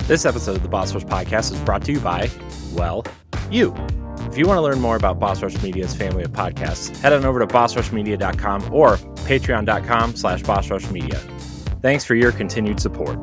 This episode of the Boss Rush Podcast is brought to you by, well, you. If you want to learn more about Boss Rush Media's family of podcasts, head on over to bossrushmedia.com or patreon.com/bossrushmedia. Thanks for your continued support.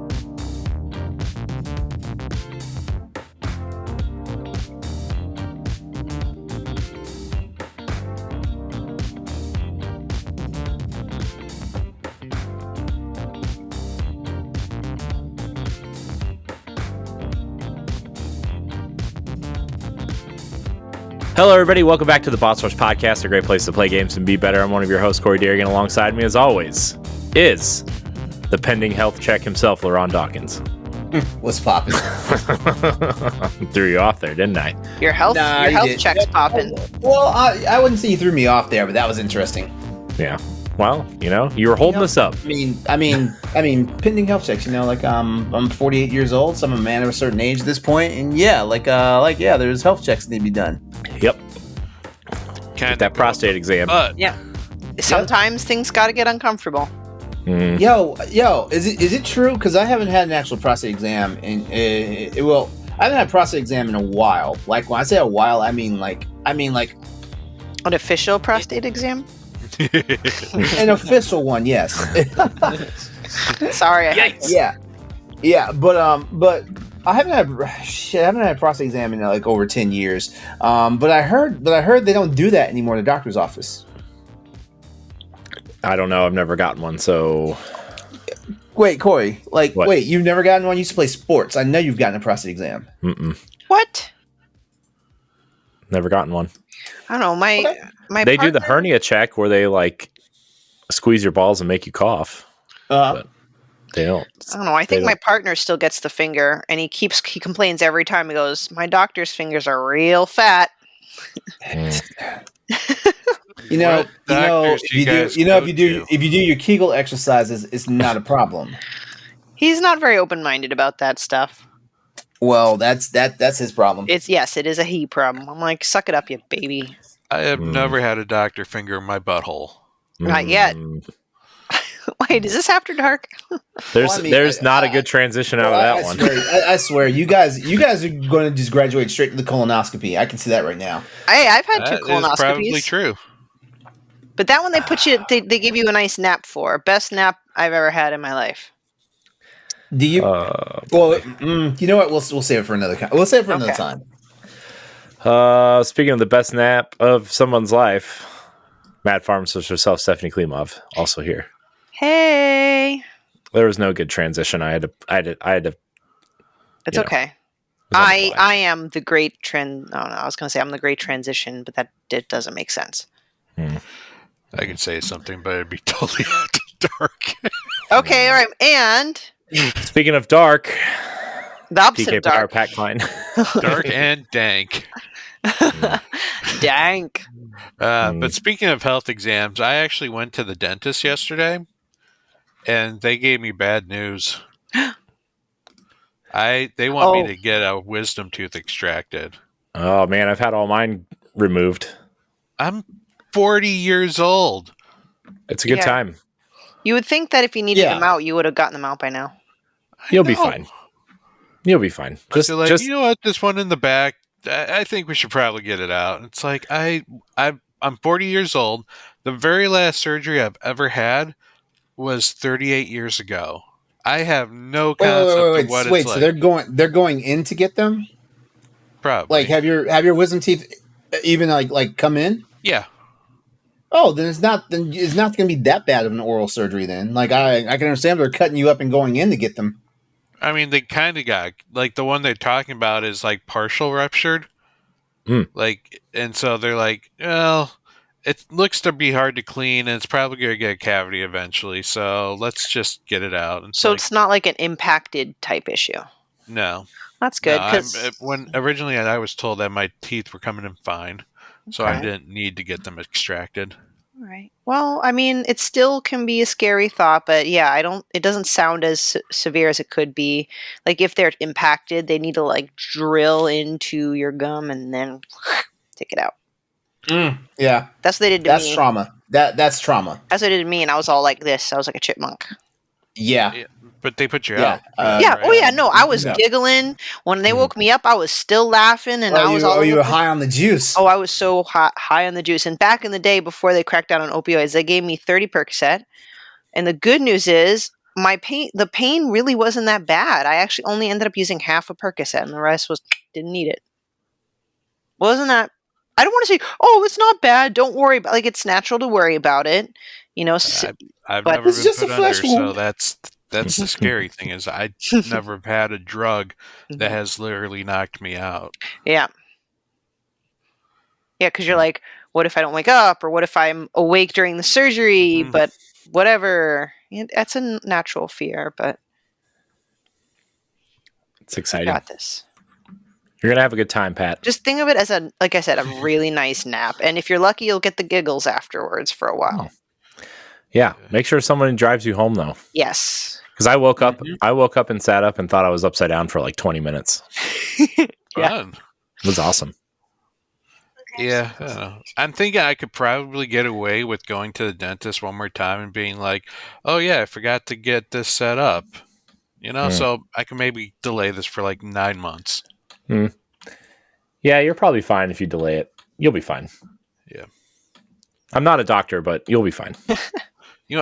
Hello, everybody. Welcome back to the Boss Rush Podcast, a great place to play games and be better. I'm one of your hosts, Corey Derrigan. Alongside me, as always, is the pending health check himself, LeRon Dawkins. What's popping? Threw you off there, didn't I? Your health check's popping. Well, I wouldn't say you threw me off there, but that was interesting. Yeah. Well, you were holding us up. I mean, pending health checks. Like I'm 48 years old, so I'm a man of a certain age at this point, and there's health checks that need to be done. Yep. Get that prostate exam. Yeah. Sometimes things got to get uncomfortable. Mm. Yo, is it true? Because I haven't had an actual prostate exam, and I haven't had a prostate exam in a while. Like when I say a while, I mean like an official prostate exam. An official one, yes. Sorry. Yeah, but I haven't had a prostate exam in like over 10 years. But I heard they don't do that anymore in the doctor's office. I don't know. I've never gotten one, so. Wait, Corey. What? Wait, you've never gotten one? You used to play sports. I know you've gotten a prostate exam. Mm-mm. What? Never gotten one. I don't know. My they do the hernia check where they like squeeze your balls and make you cough. But they don't. I don't know. I think my partner still gets the finger, and he complains every time. He goes, "My doctor's fingers are real fat." If you do your Kegel exercises, it's not a problem. He's not very open-minded about that stuff. Well, that's his problem. It is a he problem. I'm like, suck it up, you baby. I have never had a doctor finger in my butthole. Not yet. Wait, is this after dark? There's not a good transition out of that one. I swear, you guys are going to just graduate straight to the colonoscopy. I can see that right now. Hey, I've had 2 colonoscopies. That's probably true. But that one they give you a nice nap for. Best nap I've ever had in my life. Do you? You know what? We'll save it for another. We'll save it for another time. Speaking of the best nap of someone's life, Mad Pharmacist herself, Stephanie Klimov, also here. Hey. There was no good transition. I had to. It's okay. I am the great trend. Oh no, I was going to say I'm the great transition, but it doesn't make sense. I could say something, but it'd be totally dark. Okay, all right, and speaking of dark, the opposite PK of dark. Power Pack Line. Dark and dank. Dank. But speaking of health exams, I actually went to the dentist yesterday, and they gave me bad news. They want me to get a wisdom tooth extracted. Oh man, I've had all mine removed. I'm 40 years old. It's a good time. You would think that if you needed them out, you would have gotten them out by now. You'll be fine. You'll be fine. Just you know what? This one in the back, I think we should probably get it out. It's like I'm 40 years old. The very last surgery I've ever had was 38 years ago. I have no concept of what it's like. So they're going in to get them? Probably. Like have your wisdom teeth even like come in? Yeah. Oh, then it's not going to be that bad of an oral surgery then. Like I can understand they're cutting you up and going in to get them. I mean, they kind of got like the one they're talking about is like partial ruptured. And so they're like, well, it looks to be hard to clean and it's probably going to get a cavity eventually. So let's just get it out. And so it's not like an impacted type issue. No, that's good. When originally I was told that my teeth were coming in fine. So I didn't need to get them extracted. All right. Well, I mean, it still can be a scary thought, but yeah, it doesn't sound as severe as it could be. Like if they're impacted, they need to like drill into your gum and then take it out. Yeah. That's what they did to me. That's trauma. That's trauma. That's what they did to me, and I was all like this. I was like a chipmunk. Yeah. But they put you Yeah, out. Yeah. Right? Oh yeah. No, I was No. giggling when they Mhm. woke me up. I was still laughing, and I was all. you over were the- high on the juice. Oh, I was so high on the juice. And back in the day, before they cracked down on opioids, they gave me 30 Percocet. And the good news is, the pain really wasn't that bad. I actually only ended up using half a Percocet, and the rest didn't need it. Wasn't that? I don't want to say, oh, it's not bad. Don't worry about. Like, it's natural to worry about it, I've but never It's been just put a flesh under, so wound. that's the scary thing is I never have had a drug that has literally knocked me out. Yeah. Yeah, because you're like, what if I don't wake up, or what if I'm awake during the surgery? Mhm. But whatever. That's a natural fear, but It's I exciting. got this. You're gonna have a good time, Pat. Just think of it as like I said, a really nice nap. And if you're lucky, you'll get the giggles afterwards for a while. Yeah. Make sure someone drives you home though, Yes. because I woke up. Mhm. I woke up and sat up and thought I was upside down for like 20 minutes. Yeah. Fun. It was awesome. Yeah, I don't know. I'm thinking I could probably get away with going to the dentist one more time and being like, "Oh yeah, I forgot to get this set up." So I can maybe delay this for like 9 months. Yeah, you're probably fine if you delay it. You'll be fine. Yeah. I'm not a doctor, but you'll be fine.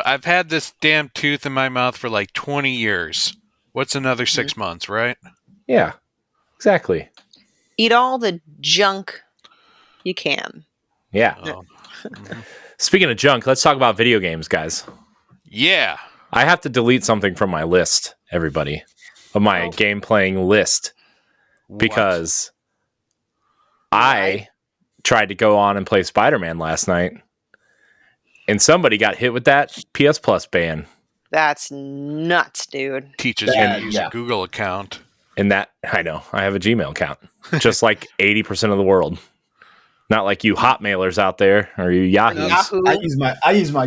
I've had this damn tooth in my mouth for like 20 years. What's another 6 months, right? Yeah, exactly. Eat all the junk you can. Yeah. Oh. Mhm. Speaking of junk, let's talk about video games, guys. Yeah. I have to delete something from my list, everybody, of my game playing list, because I tried to go on and play Spider-Man last night, and somebody got hit with that PS Plus ban. That's nuts, dude. Teaches you to use a Google account. And that, I know, I have a Gmail account, just like 80% of the world. Not like you Hotmailers out there or you Yahoos. Yahoo. I use my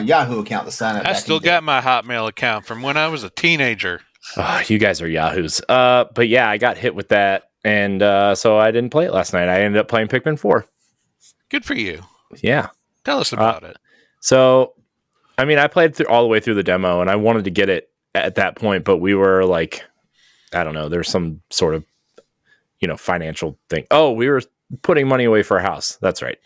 Yahoo account to sign up. I still got my Hotmail account from when I was a teenager. Oh, you guys are Yahoos. But yeah, I got hit with that, and so I didn't play it last night. I ended up playing Pikmin 4. Good for you. Yeah. Tell us about it. So, I mean, I played all the way through the demo, and I wanted to get it at that point, but we were like, I don't know, there's some sort of, financial thing. Oh, we were putting money away for a house. That's right.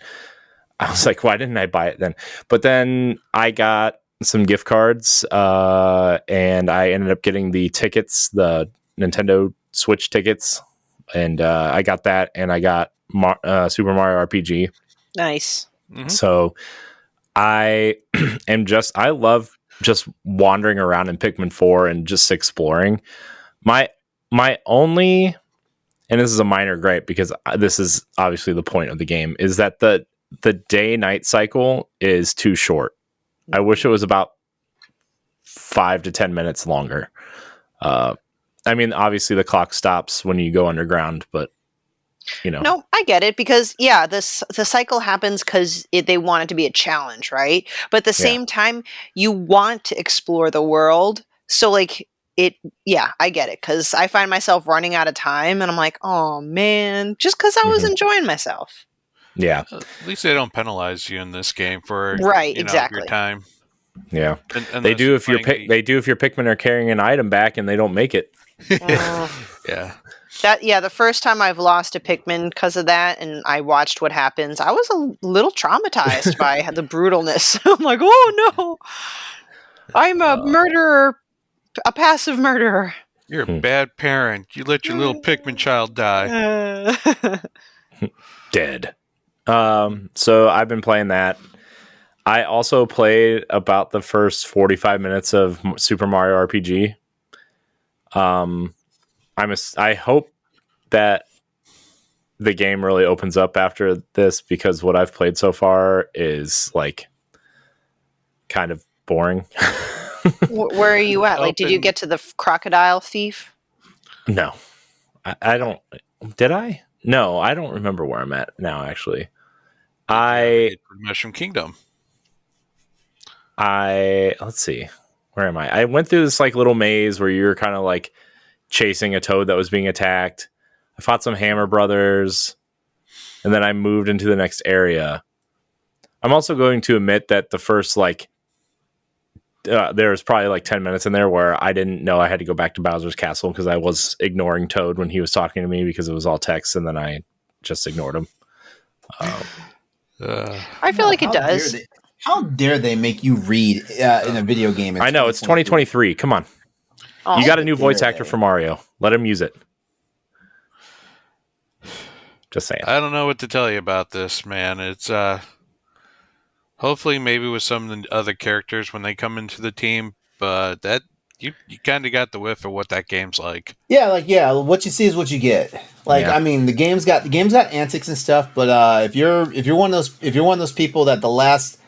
I was like, why didn't I buy it then? But then I got some gift cards, and I ended up getting the tickets, the Nintendo Switch tickets, and I got that, and I got Super Mario RPG. Nice. Mhm. So I I love just wandering around in Pikmin 4 and just exploring. My only, and this is a minor gripe because this is obviously the point of the game, is that the day-night cycle is too short. I wish it was about 5 to 10 minutes longer. I mean, obviously the clock stops when you go underground, but No, I get it because the cycle happens because they want it to be a challenge, right? But at the same time, you want to explore the world, so like I get it because I find myself running out of time, and I'm like, oh man, just because I was enjoying myself. Yeah. At least they don't penalize you in this game for Exactly. your time. Yeah. They do if your Pikmin are carrying an item back and they don't make it. Yeah. The first time I've lost a Pikmin because of that, and I watched what happens, I was a little traumatized by the brutalness. I'm like, oh no, I'm a murderer, a passive murderer. You're a bad parent. You let your little Pikmin child die. Dead. So I've been playing that. I also played about the first 45 minutes of Super Mario RPG. I hope that the game really opens up after this, because what I've played so far is like kind of boring. Where are you at? Like, did you get to the crocodile thief? No, I don't. Did I? No, I don't remember where I'm at now, actually. Mushroom Kingdom. Let's see. Where am I? I went through this like little maze where you're kind of like chasing a toad that was being attacked. I fought some Hammer Brothers, and then I moved into the next area. I'm also going to admit that the first like there was probably like 10 minutes in there where I didn't know I had to go back to Bowser's Castle because I was ignoring Toad when he was talking to me because it was all text, and then I just ignored him. I feel like it does. How dare they make you read in a video game? I know, it's 2023. Come on. Oh, You got a new voice actor for Mario. Let him use it. Just saying. I don't know what to tell you about this, man. It's hopefully maybe with some of the other characters when they come into the team, but that you kind of got the whiff of what that game's like. Yeah, what you see is what you get. I mean, the game's got antics and stuff, but if you're one of those people that the last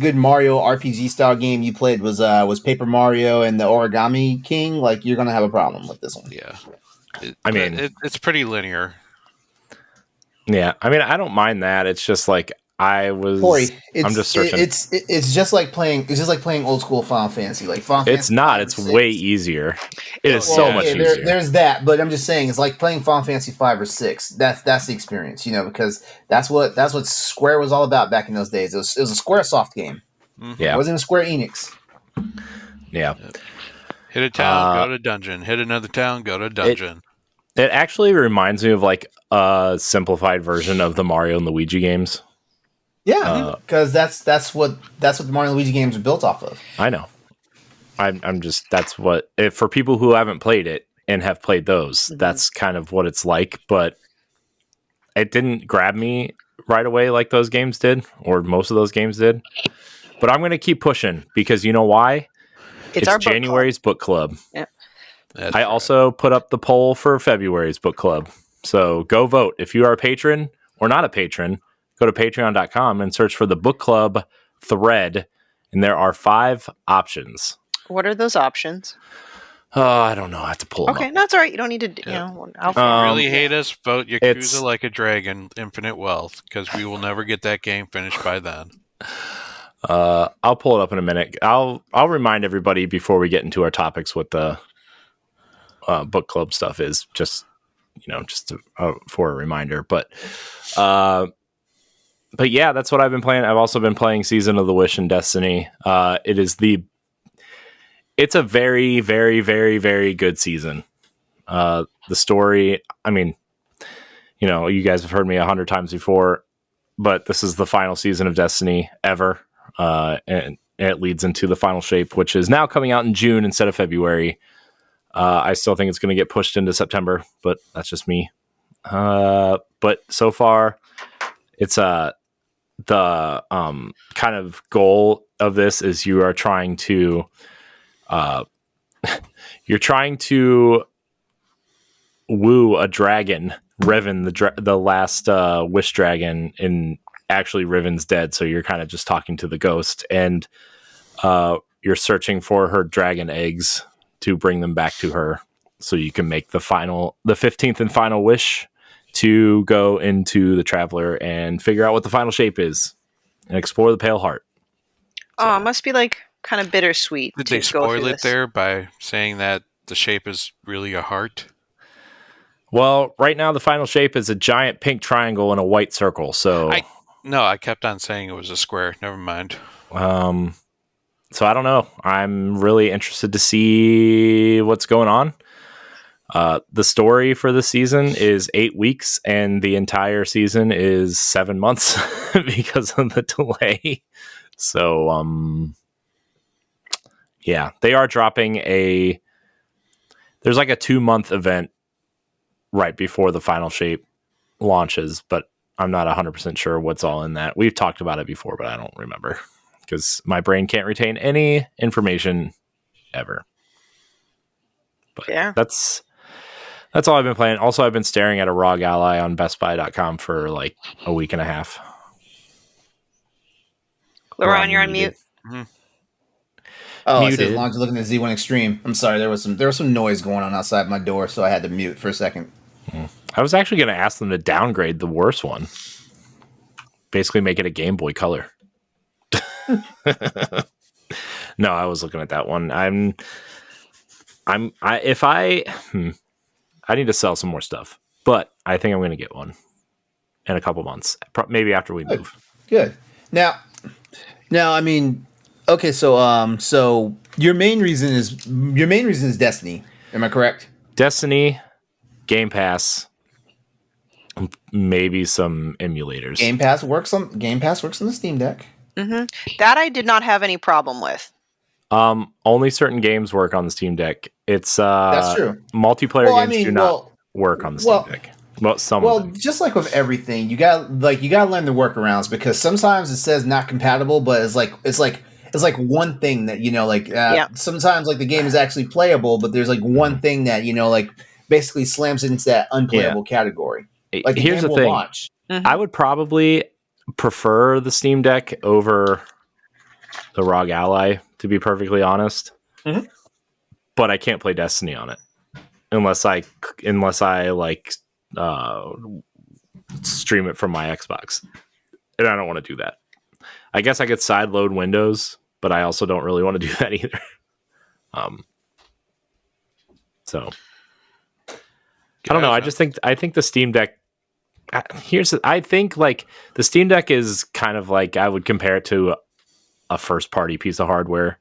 good Mario RPG style game you played was Paper Mario and the Origami King, like, you're gonna have a problem with this one. Yeah, it's pretty linear. Yeah, I mean, I don't mind that. It's just like Corey, I'm just searching. It's just like playing old school Final Fantasy. Like Final Fantasy. It's not. It's way easier. It is so much easier. There's that, but I'm just saying it's like playing Final Fantasy 5 or 6. That's the experience, because that's what Square was all about back in those days. It was a SquareSoft game. Mm-hmm. Yeah, it wasn't a Square Enix. Yeah. Hit a town, go to dungeon. Hit another town, go to dungeon. It actually reminds me of like a simplified version of the Mario and Luigi games. Yeah, because that's what the Mario and Luigi games are built off of. I know. I'm just for people who haven't played it and have played those, that's kind of what it's like. But it didn't grab me right away like those games did, or most of those games did. But I'm going to keep pushing because you know why? It's our January's book club. Yeah. I also put up the poll for February's book club. So go vote. If you are a patron or not a patron, go to patreon.com and search for the book club thread. And there are 5 options. What are those options? I don't know. I have to pull them up. Okay, no, it's all right. You don't need to, If you really hate us, vote Yakuza Like a Dragon, Infinite Wealth, because we will never get that game finished by then. I'll pull it up in a minute. I'll remind everybody before we get into our topics what the book club stuff is, just for a reminder. But yeah, that's what I've been playing. I've also been playing Season of the Wish and Destiny. It's a very, very, very, very good season. The story, I mean, you guys have heard me 100 times before, but this is the final season of Destiny ever. And it leads into the final shape, which is now coming out in June instead of February. I still think it's going to get pushed into September, but that's just me. But so far, it's the kind of goal of this is you are trying to woo a dragon, Riven, the last wish dragon, and actually Riven's dead, so you're kind of just talking to the ghost, and you're searching for her dragon eggs to bring them back to her so you can make the 15th and final wish to go into the Traveler and figure out what the final shape is and explore the Pale Heart. Oh, it must be like kind of bittersweet. Did they spoil it there by saying that the shape is really a heart? Well, right now the final shape is a giant pink triangle and a white circle. So I kept on saying it was a square. Never mind. So I don't know. I'm really interested to see what's going on. The story for the season is 8 weeks, and the entire season is 7 months because of the delay. So, yeah, they are dropping there's like a 2-month event right before the final shape launches, but I'm not 100% sure what's all in that. We've talked about it before, but I don't remember because my brain can't retain any information ever. But yeah, that's all I've been playing. Also, I've been staring at a ROG Ally on BestBuy.com for like a week and a half. LeRon, you're on mute. Mm-hmm. Oh, it says launch looking at Z1 Extreme. I'm sorry, there was some noise going on outside my door, so I had to mute for a second. I was actually going to ask them to downgrade the worst one. Basically make it a Game Boy Color. No, I was looking at that one. I need to sell some more stuff, but I think I'm going to get one in a couple months, maybe after we move. Good. Now, I mean, Okay, so your main reason is Destiny. Am I correct? Destiny, Game Pass, maybe some emulators. Game Pass works on the Steam Deck. Mm-hmm. That I did not have any problem with. Only certain games work on the Steam Deck. It's That's true. multiplayer games do not work on the Steam Deck. Well, some of them. Just like with everything, you got to learn the workarounds, because sometimes it says not compatible, but it's like one thing that sometimes like the game is actually playable, but there's like one thing that like basically slams it into that unplayable category. Like here's the thing. Mm-hmm. I would probably prefer the Steam Deck over the ROG Ally, to be perfectly honest. Mm-hmm. But I can't play Destiny on it unless I like stream it from my Xbox, and I don't want to do that. I guess I could sideload Windows, but I also don't really want to do that either. So I don't know. I think the Steam Deck. I think like the Steam Deck is kind of like, I would compare it to a first party piece of hardware.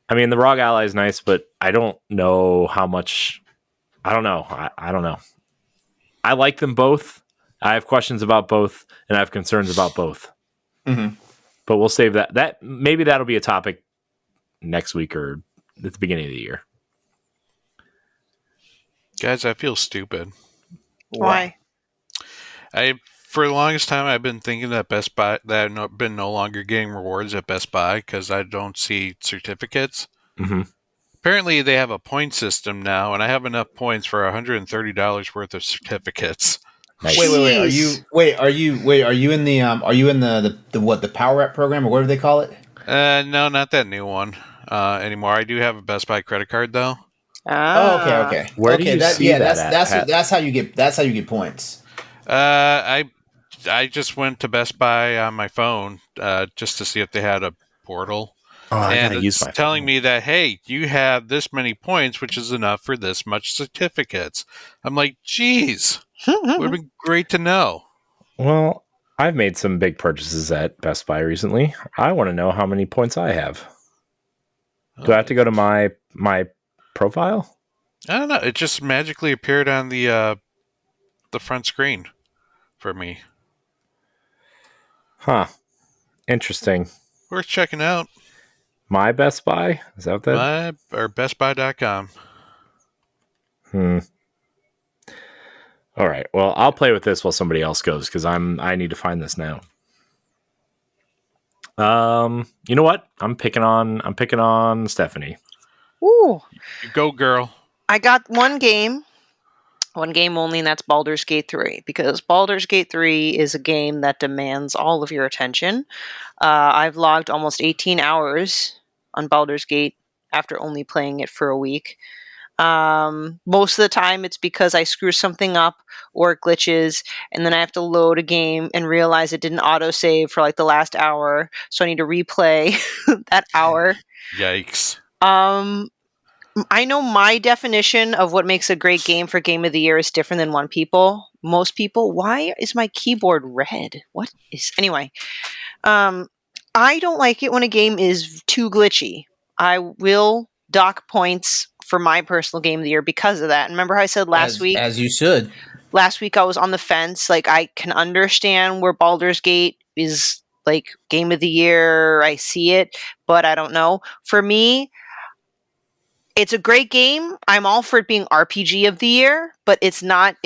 I mean, the ROG Ally is nice, but I don't know how much. I don't know. I don't know. I like them both. I have questions about both, and I have concerns about both. Mm-hmm. But we'll save that. Maybe that'll be a topic next week or at the beginning of the year. Guys, I feel stupid. Why? For the longest time, I've been thinking that Best Buy, that I've been no longer getting rewards at Best Buy because I don't see certificates. Mm-hmm. Apparently, they have a point system now, and I have enough points for $130 worth of certificates. Nice. Wait. Are you in the Power App program, or whatever they call it? No, not that new one anymore. I do have a Best Buy credit card though. Okay. Where do you see that? That's how you get points. I just went to Best Buy on my phone just to see if they had a portal. And it's telling me that, hey, you have this many points, which is enough for this much certificates. I'm like, geez, would have been great to know. Well, I've made some big purchases at Best Buy recently. I want to know how many points I have. Do I have to go to my profile? I don't know. It just magically appeared on the front screen for me. Huh. Interesting. Worth checking out. My Best Buy? Is that what that? Or bestbuy.com. All right. Well, I'll play with this while somebody else goes, because I need to find this now. You know what? I'm picking on Stephanie. Ooh. You go, girl. I got one game only, and that's Baldur's Gate 3, because Baldur's Gate 3 is a game that demands all of your attention. I've logged almost 18 hours on Baldur's Gate after only playing it for a week. Most of the time it's because I screw something up or it glitches, and then I have to load a game and realize it didn't autosave for like the last hour, so I need to replay that hour. Yikes. I know my definition of what makes a great game for Game of the Year is different than most people. Why is my keyboard red? Anyway, I don't like it when a game is too glitchy. I will dock points for my personal Game of the Year because of that. And remember how I said last week? As you should. Last week I was on the fence. Like, I can understand where Baldur's Gate is like Game of the Year. I see it, but I don't know. For me, it's a great game. I'm all for it being RPG of the year, but it's not.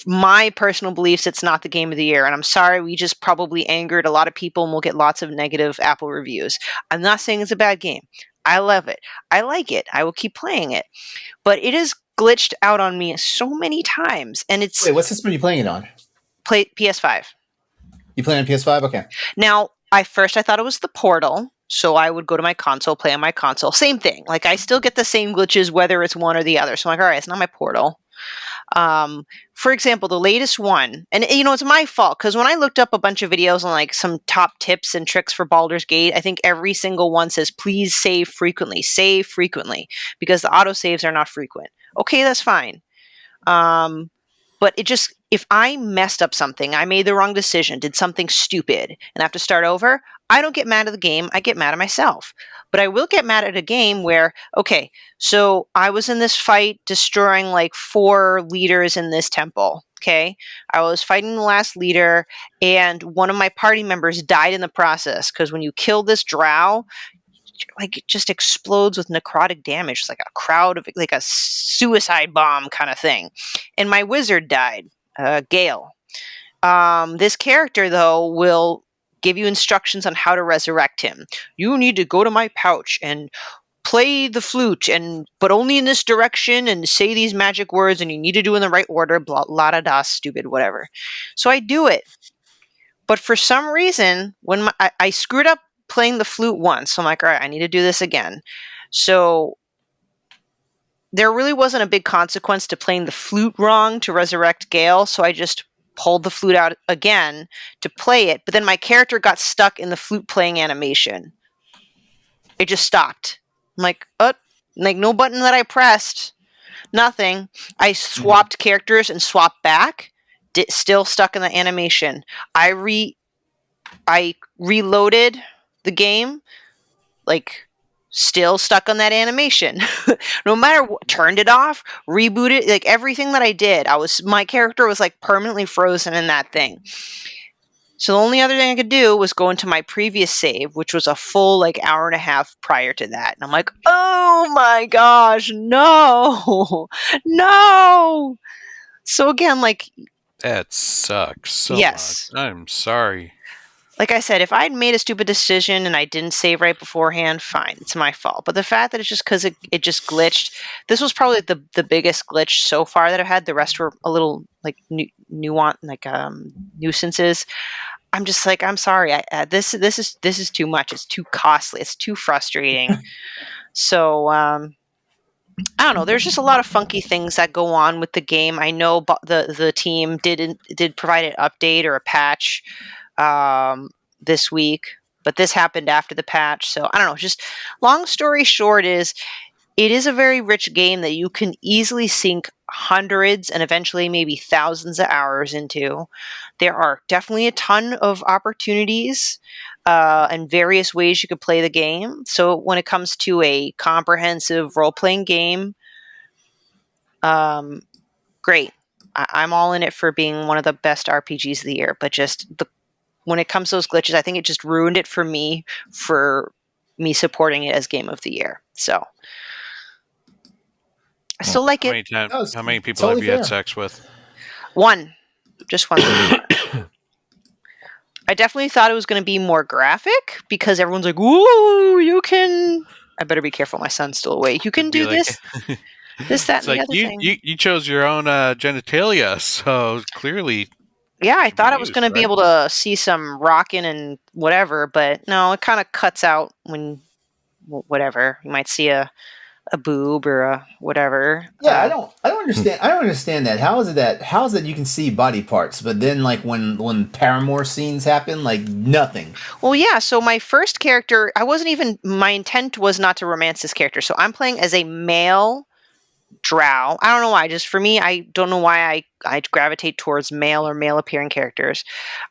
My personal beliefs, it's not the Game of the Year. And I'm sorry, we just probably angered a lot of people and we'll get lots of negative Apple reviews. I'm not saying it's a bad game. I love it. I like it. I will keep playing it. But it has glitched out on me so many times. And it's... Wait, what system are you playing it on? PS5. You playing on PS5? Okay. Now, I thought it was the Portal. So I would go to my console, play on my console. Same thing. Like, I still get the same glitches whether it's one or the other. So I'm like, all right, it's not my Portal. For example, the latest one, and it's my fault, because when I looked up a bunch of videos on like some top tips and tricks for Baldur's Gate, I think every single one says, please save frequently, because the autosaves are not frequent. Okay, that's fine. But if I messed up something, I made the wrong decision, did something stupid, and I have to start over, I don't get mad at the game. I get mad at myself. But I will get mad at a game where, okay, so I was in this fight destroying like 4 leaders in this temple. Okay. I was fighting the last leader, and one of my party members died in the process because when you kill this drow, like it just explodes with necrotic damage. It's like a crowd of like a suicide bomb kind of thing. And my wizard died, Gale. This character though will give you instructions on how to resurrect him. You need to go to my pouch and play the flute, but only in this direction, and say these magic words, and you need to do in the right order. Blah la da da, stupid whatever. So I do it, but for some reason, when I screwed up playing the flute once, so I'm like, all right, I need to do this again. So there really wasn't a big consequence to playing the flute wrong to resurrect Gale, so I just pulled the flute out again to play it, but then my character got stuck in the flute playing animation. It just stopped. I'm like, like no button that I pressed, nothing. I swapped characters and swapped back, still stuck in the animation. I reloaded the game, like still stuck on that animation. No matter what, turned it off, rebooted, like everything that I did, my character was like permanently frozen in that thing. So the only other thing I could do was go into my previous save, which was a full like hour and a half prior to that. And I'm like, oh my gosh, no, no. So again, like, That sucks so yes. much. I'm sorry. Like I said, if I'd made a stupid decision and I didn't save right beforehand, fine, it's my fault. But the fact that it's just because it just glitched, this was probably the biggest glitch so far that I've had. The rest were a little like nuance, like nuisances. I'm just like, I'm sorry. This is too much. It's too costly. It's too frustrating. So I don't know. There's just a lot of funky things that go on with the game. I know the team did provide an update or a patch this week, but this happened after the patch. So I don't know. Just long story short is, it is a very rich game that you can easily sink hundreds and eventually maybe thousands of hours into. There are definitely a ton of opportunities and various ways you could play the game. So when it comes to a comprehensive role-playing game, great. I'm all in it for being one of the best RPGs of the year, but just when it comes to those glitches, I think it just ruined it for me supporting it as game of the year. So I still like it. How many people have you had sex with? One. Just one. I definitely thought it was going to be more graphic because everyone's like, ooh, you can... I better be careful. My son's still awake. You can do this, this, that, and the other thing. You chose your own genitalia, so clearly... Yeah, I thought I was going to be able to see some rocking and whatever, but no, it kind of cuts out when... whatever. You might see a boob or a whatever. Yeah, I don't understand. I don't understand that. How is it that you can see body parts, but then like when paramour scenes happen, like nothing? Well, yeah. So my first character, my intent was not to romance this character. So I'm playing as a male drow. I don't know why. Just for me, I don't know why I gravitate towards male or male appearing characters.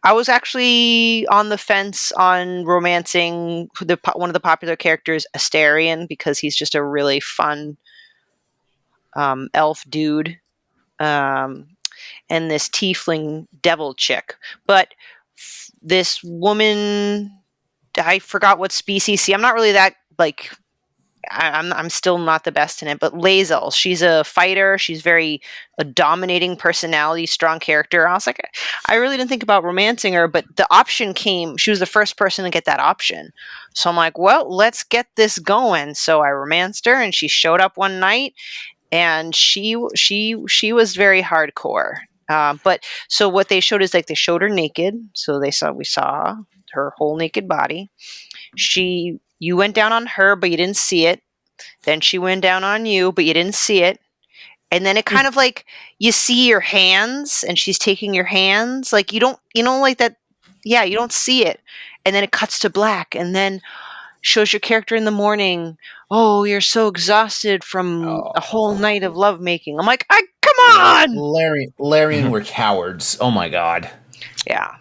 I was actually on the fence on romancing one of the popular characters, Asterion, because he's just a really fun elf dude, and this tiefling devil chick. But this woman, I forgot what species. See, I'm not really that like. I'm still not the best in it, but Lae'zel, she's a fighter. She's a dominating personality, strong character. I was like, I really didn't think about romancing her, but the option came. She was the first person to get that option. So I'm like, well, let's get this going. So I romanced her, and she showed up one night, and she was very hardcore. But so what they showed is like they showed her naked. So we saw her whole naked body. You went down on her, but you didn't see it. Then she went down on you, but you didn't see it. And then it kind of like you see your hands, and she's taking your hands. Like you don't like that. Yeah, you don't see it. And then it cuts to black, and then shows your character in the morning. Oh, you're so exhausted from a whole night of lovemaking. I'm like, come on! Larian were cowards. Oh my god. Yeah.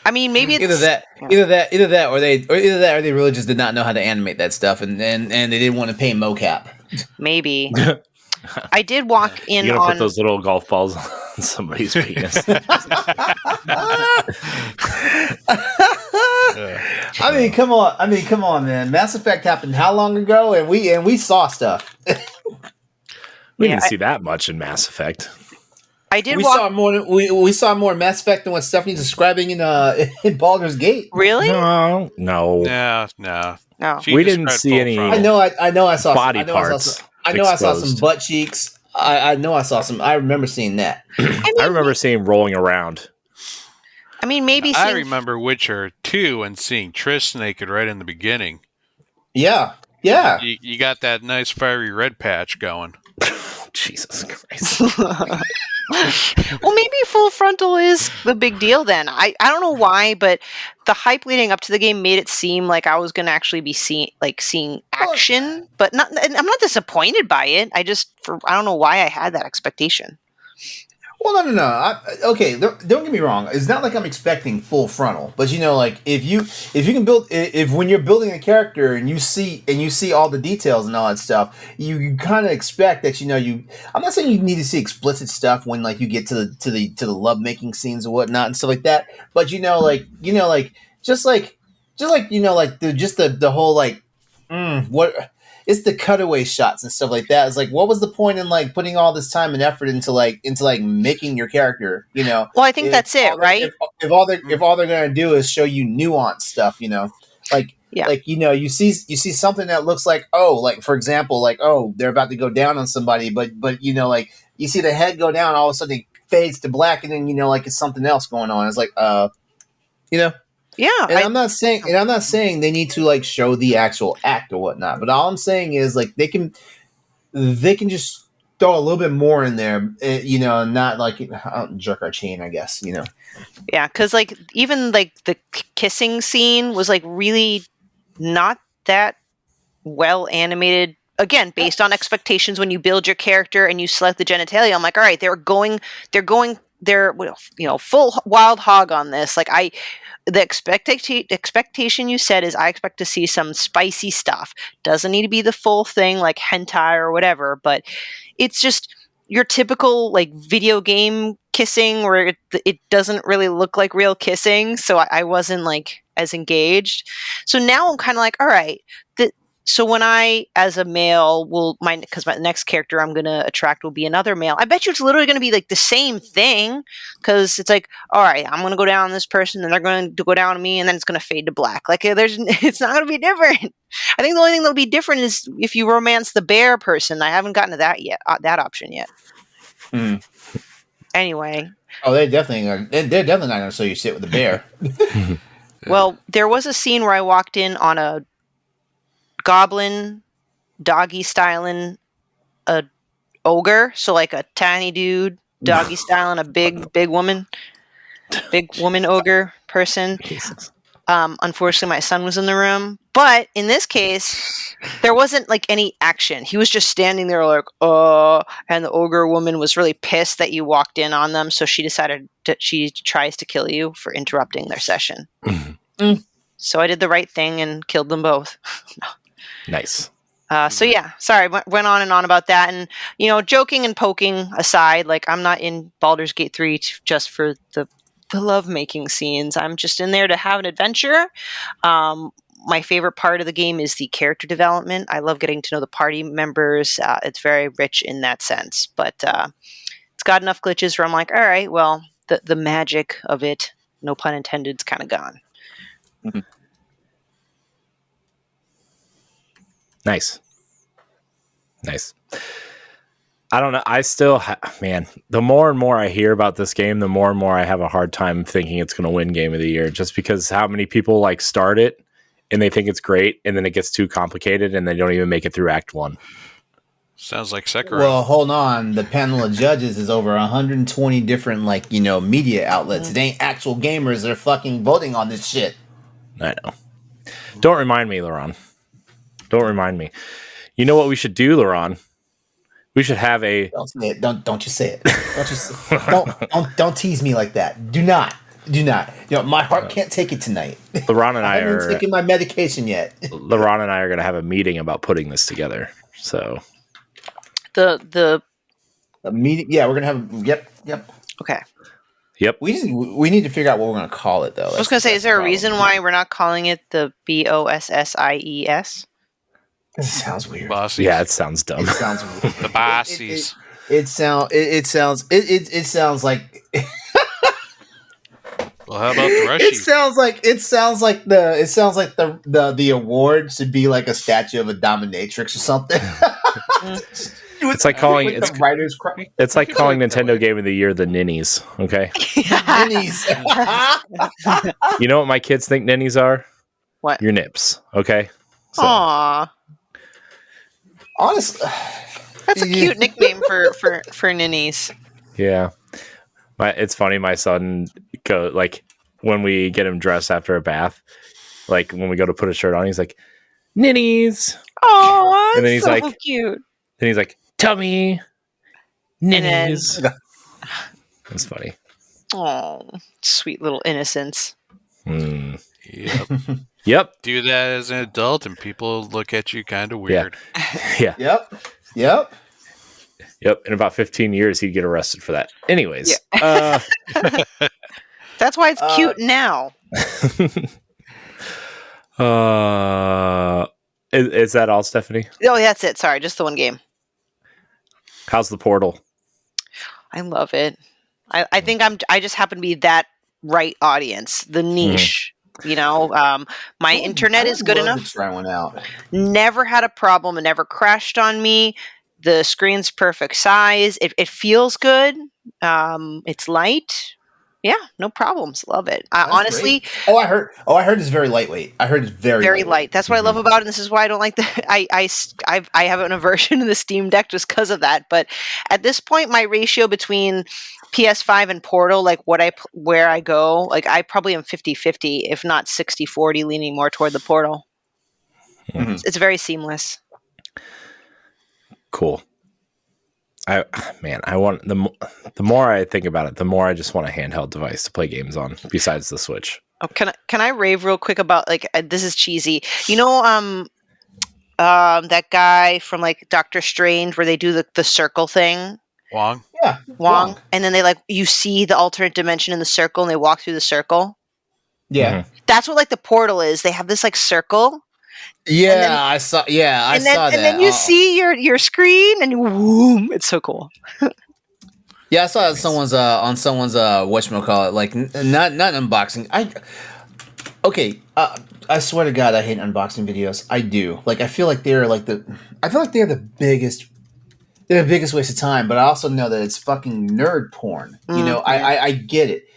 I mean, maybe it's Either that, or they really just did not know how to animate that stuff, and they didn't want to pay mocap. maybe. I did walk in You're gonna put on. those little golf balls on somebody's penis. I mean, come on, man. Mass Effect happened how long ago, and we saw stuff. We Yeah, didn't see that much in Mass Effect. I did We walk. saw more. We saw more Mass Effect than what Stephanie's describing in Baldur's Gate. Really? No. No. No. She We didn't described see full any- frontal. I know. I saw Body some, parts I know I saw some exposed. butt cheeks. I know I saw some. I remember seeing that. I remember seeing rolling around. I mean, maybe I seeing. remember Witcher 2 and seeing Triss naked right in the beginning. Yeah. You got that nice fiery red patch going. Jesus Christ. Well, maybe full frontal is the big deal then. I don't know why, but the hype leading up to the game made it seem like I was going to actually be seeing action, but not. I'm not disappointed by it. I don't know why I had that expectation. Well, no. Okay, don't get me wrong. It's not like I'm expecting full frontal, but like if you can build when you're building a character and you see all the details and all that stuff, you kind of expect that I'm not saying you need to see explicit stuff when like you get to the love making scenes and whatnot and stuff like that, but the whole like what. It's the cutaway shots and stuff like that. It's like, what was the point in like putting all this time and effort into making your character? Well, I think that's it, right? If all they're gonna do is show you nuanced stuff, like you see something that looks like for example, they're about to go down on somebody, but like you see the head go down, all of a sudden it fades to black, and then it's something else going on. It's like Yeah, and I'm not saying they need to like show the actual act or whatnot, but all I'm saying is like they can just throw a little bit more in there, and not like jerk our chain, I guess, Yeah, because like even like the kissing scene was like really not that well animated. Again, based on expectations, when you build your character and you select the genitalia, I'm like, all right, they're full wild hog on this. Like the expectation you said is I expect to see some spicy stuff. Doesn't need to be the full thing like hentai or whatever, but it's just your typical like video game kissing where it doesn't really look like real kissing. So I wasn't like as engaged. So now I'm kind of like, all right, so when I, as a male, because my next character I'm going to attract will be another male, I bet you it's literally going to be like the same thing, because it's like, all right, I'm going to go down on this person, and they're going to go down on me, and then it's going to fade to black. Like, it's not going to be different. I think the only thing that'll be different is if you romance the bear person. I haven't gotten to that yet, that option yet. Mm. Anyway. Oh, they're definitely not going to show you shit with the bear. Well, there was a scene where I walked in on a goblin doggy styling a ogre, so like a tiny dude doggy styling a big woman ogre person. Unfortunately my son was in the room, but in this case there wasn't like any action. He was just standing there like and the ogre woman was really pissed that you walked in on them, so she decided that she tries to kill you for interrupting their session. So I did the right thing and killed them both. Nice. So yeah, sorry, went on and on about that, and joking and poking aside, like I'm not in Baldur's Gate 3 just for the love-making scenes. I'm just in there to have an adventure. My favorite part of the game is the character development. I love getting to know the party members. It's very rich in that sense, but it's got enough glitches where I'm like, all right, well, the magic of it, no pun intended, is kind of gone. Mm-hmm. Nice. I don't know. I still, man, the more and more I hear about this game, the more and more I have a hard time thinking it's going to win Game of the Year, just because how many people like start it and they think it's great, and then it gets too complicated and they don't even make it through Act 1. Sounds like Sekiro. Well, hold on. The panel of judges is over 120 different media outlets. It ain't actual gamers that are fucking voting on this shit. I know. Don't remind me, LeRon. Don't remind me. You know what we should do, LeRon? We should have a. Don't say it. Don't you say it. Don't tease me like that. Do not. Do not. My heart can't take it tonight. LeRon and I haven't even taken my medication yet. LeRon and I are going to have a meeting about putting this together. So The A meeting. Yeah, we're gonna have. Yep. okay. Yep. We need to figure out what we're gonna call it though. I was gonna say, is there a reason why we're not calling it the BOSSIES? It sounds weird. Bossies. Yeah, it sounds dumb. It sounds weird. The bossies. It sounds like. Well, how about the Rushy? It sounds like the award should be like a statue of a dominatrix or something. It's like calling With the writers. it's like calling Nintendo Game of the Year the Ninnies. Okay. Ninnies. You know what my kids think ninnies are? What? Your nips. Okay. So, Aww. Honestly, That's a cute nickname for ninnies. yeah. It's funny. My son when we get him dressed after a bath, like when we go to put a shirt on, he's like, ninnies. Oh, And then he's so like- cute. Then he's like, tummy. And then- Ninnies. That's funny. Oh, sweet little innocence. Mm. Yep. Yep. Do that as an adult, and people look at you kind of weird. Yeah. Yep. In about 15 years, he'd get arrested for that. Anyways. That's why it's cute now. Is that all, Stephanie? Oh, that's it. Sorry, just the one game. How's the Portal? I love it. I think I just happen to be that right audience, the niche. My internet is good enough. To try one out. Never had a problem. It never crashed on me. The screen's perfect size. It feels good. It's light. Yeah, no problems. Love it. Honestly, great. I heard it's very lightweight. I heard it's very light. That's what I love about it. And this is why I don't like the. I have an aversion to the Steam Deck just because of that. But at this point, my ratio between PS5 and Portal, like where I go, like I probably am 50-50, if not 60-40, leaning more toward the Portal. Mm-hmm. It's very seamless. Cool. I want the more I think about it, the more I just want a handheld device to play games on besides the Switch. Oh, can I rave real quick about this is cheesy. That guy from like Doctor Strange where they do the circle thing. Wong. Yeah, Wong. And then they you see the alternate dimension in the circle and they walk through the circle. Yeah. Mm-hmm. That's what the Portal is. They have this circle. Yeah, I saw that. And then you see your screen and whoom, it's so cool. Yeah, I saw it on someone's whatchamacallit, like not unboxing. I swear to God, I hate unboxing videos. I do. I feel like they're the biggest waste of time, but I also know that it's fucking nerd porn. I get it.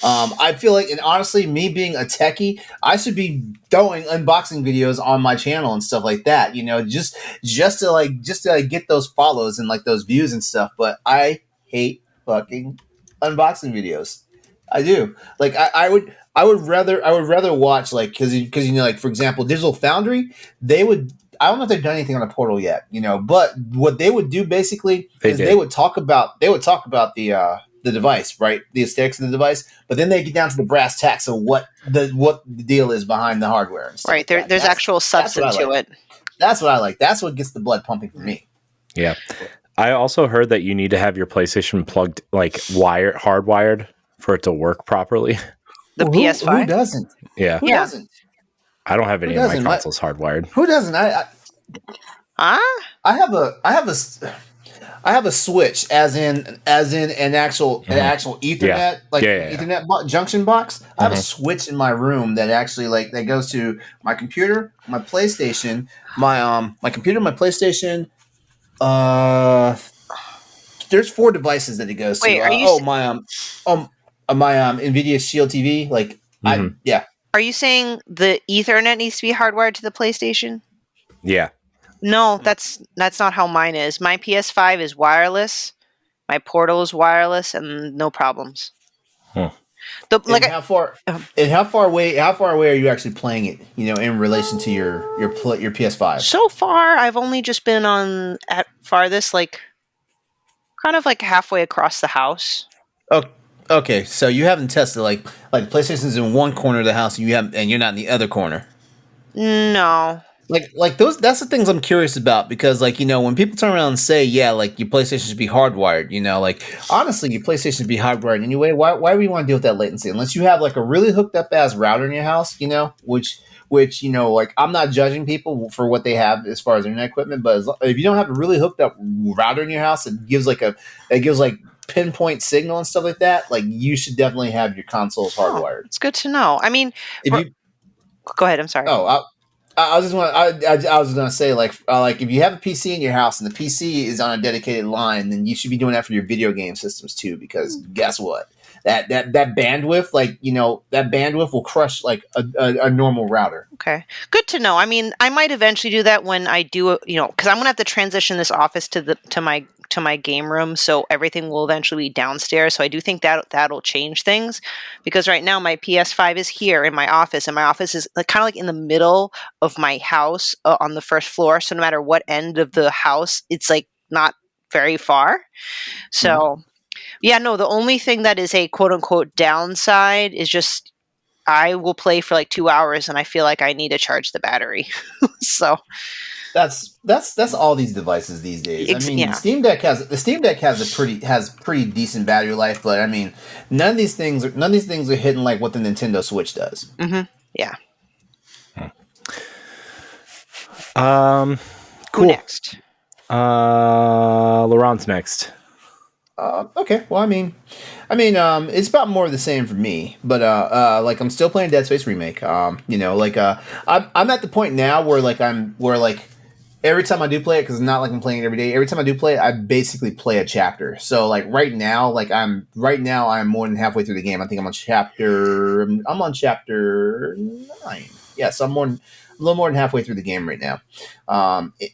I feel like, and honestly, me being a techie, I should be throwing unboxing videos on my channel and stuff like that. Just to get those follows and those views and stuff. But I hate fucking unboxing videos. I do. I would rather watch because for example, Digital Foundry, they would. I don't know if they've done anything on the Portal yet, but what they would do basically is they would talk about the device, right? The aesthetics of the device, but then they get down to the brass tacks of what the deal is behind the hardware and stuff. Right. There's actual substance to it. That's what I like. That's what gets the blood pumping for me. Yeah. I also heard that you need to have your PlayStation plugged hardwired for it to work properly. The PS5? Who doesn't? Yeah. Who doesn't? I don't have any of my consoles hardwired. Who doesn't? I have a Switch, as in an actual Ethernet Ethernet junction box. I have a Switch in my room that actually that goes to my computer, my PlayStation, my computer, my PlayStation. There's 4 devices that it goes to. My Nvidia Shield TV. Are you saying the Ethernet needs to be hardwired to the PlayStation? Yeah. No, that's not how mine is. My PS5 is wireless. My Portal is wireless, and no problems. Huh. How far away are you actually playing it? In relation to your PS5. So far, I've only just been on at farthest, kind of halfway across the house. Oh, Okay, so you haven't tested like PlayStation's in one corner of the house, and you're not in the other corner. No. Like those, that's the things I'm curious about, because like, when people turn around and say, yeah, like your PlayStation should be hardwired, like honestly your PlayStation should be hardwired anyway. Why would you want to deal with that latency unless you have like a really hooked up ass router in your house, which like I'm not judging people for what they have as far as internet equipment, but if you don't have a really hooked up router in your house that gives like pinpoint signal and stuff like that, like you should definitely have your consoles hardwired. It's good to know. I mean, If you go ahead. I'm sorry. I was just want I was gonna say like if you have a PC in your house and the PC is on a dedicated line, then you should be doing that for your video game systems too. Because guess what, that bandwidth, that bandwidth will crush like a normal router. Okay, good to know. I mean, I might eventually do that when I do, because I'm gonna have to transition this office to my game room, so everything will eventually be downstairs. So I do think that'll change things, because right now my PS5 is here in my office, and my office is kind of like in the middle of my house on the first floor. So no matter what end of the house, it's like not very far. So yeah, no, the only thing that is a quote unquote downside is just I will play for like 2 hours and I feel like I need to charge the battery. So that's all these devices these days. I mean, the Steam Deck has pretty decent battery life, but I mean, none of these things are hitting like what the Nintendo Switch does. Mm-hmm. Yeah. Cool. Who next? LeRon's next. Okay. Well, I mean, it's about more of the same for me, but like I'm still playing Dead Space Remake. I'm at the point now where every time I do play it, because it's not like I'm playing it every day. Every time I do play it, I basically play a chapter. So like right now I'm more than halfway through the game. I think I'm on chapter 9. Yeah, so I'm a little more than halfway through the game right now.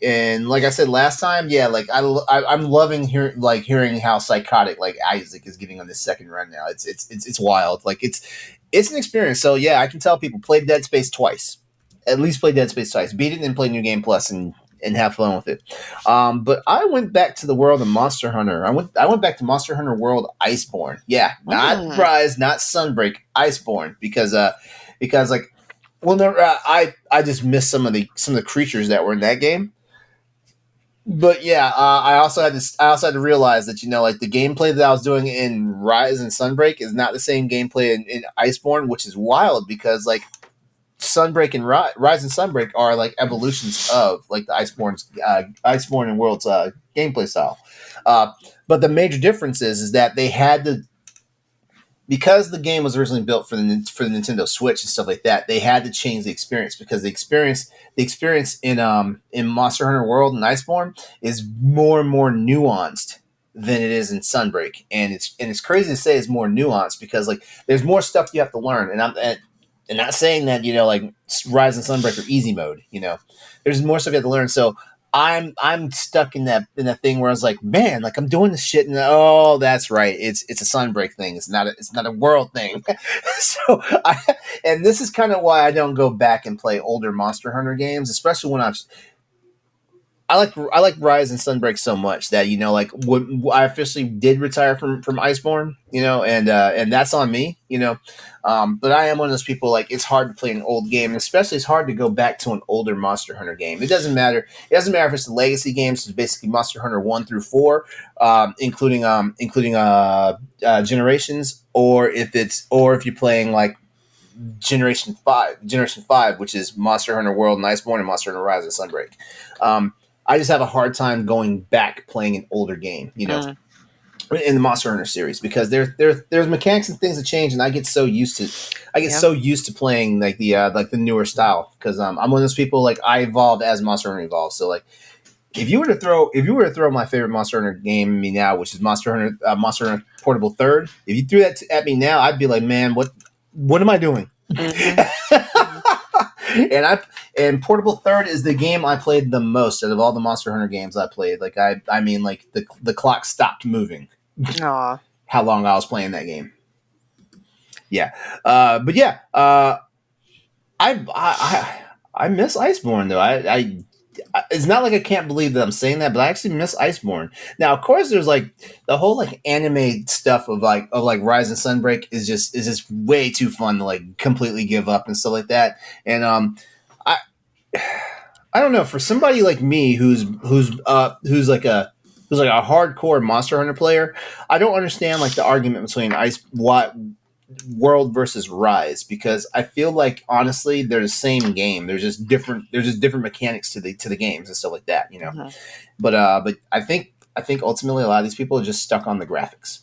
And like I said last time, yeah, like I'm loving hearing how psychotic like Isaac is getting on this second run now. It's wild. Like it's an experience. So yeah, I can tell people play Dead Space twice. At least play Dead Space twice. Beat it and play New Game Plus and have fun with it. But I went back to the world of Monster Hunter. I went back to Monster Hunter World Iceborne. Yeah, not Rise, not Sunbreak, Iceborne, because like, well, no, I just missed some of the creatures that were in that game. But yeah, I also had to realize that like the gameplay that I was doing in Rise and Sunbreak is not the same gameplay in Iceborne, which is wild because like Sunbreak and Rise and Sunbreak are like evolutions of like the Iceborne and World's gameplay style. But the major difference is that they had to, because the game was originally built for the Nintendo Switch and stuff like that, they had to change the experience, because the experience in Monster Hunter World and Iceborne is more and more nuanced than it is in Sunbreak, and it's crazy to say it's more nuanced because like there's more stuff you have to learn, and I'm not saying that like Rise and Sunbreak are easy mode. There's more stuff you have to learn, so I'm stuck in that thing where I was like, man, like I'm doing this shit, and oh, that's right, it's a Sunbreak thing. It's not a World thing. So and this is kind of why I don't go back and play older Monster Hunter games, especially when I like Rise and Sunbreak so much that like when I officially did retire from Iceborne, and that's on me, but I am one of those people, like it's hard to play an old game, and especially it's hard to go back to an older Monster Hunter game. It doesn't matter if it's the legacy games, so basically Monster Hunter 1 through 4, including generations, or if you're playing like Generation 5, which is Monster Hunter World and Iceborne and Monster Hunter Rise and Sunbreak. I just have a hard time going back playing an older game, in the Monster Hunter series, because there's mechanics and things that change, and I get so used to playing like the newer style, because I'm one of those people, like I evolved as Monster Hunter evolved. So like if you were to throw my favorite Monster Hunter game at me now, which is Monster Hunter Portable Third, if you threw that at me now, I'd be like, man, what am I doing? And Portable Third is the game I played the most out of all the Monster Hunter games I played. Like I mean, like the clock stopped moving. Aww. How long I was playing that game. Yeah, but yeah, I miss Iceborne though. it's not like I can't believe that I'm saying that, but I actually miss Iceborne. Now, of course, there's like the whole like anime stuff of like Rise and Sunbreak is just way too fun to like completely give up and stuff like that. And I I don't know, for somebody like me who's like a hardcore Monster Hunter player, I don't understand like the argument between Ice what World versus Rise, because I feel like honestly they're the same game. There's just different mechanics to the games and stuff like that, you know. Mhm. But I think ultimately a lot of these people are just stuck on the graphics.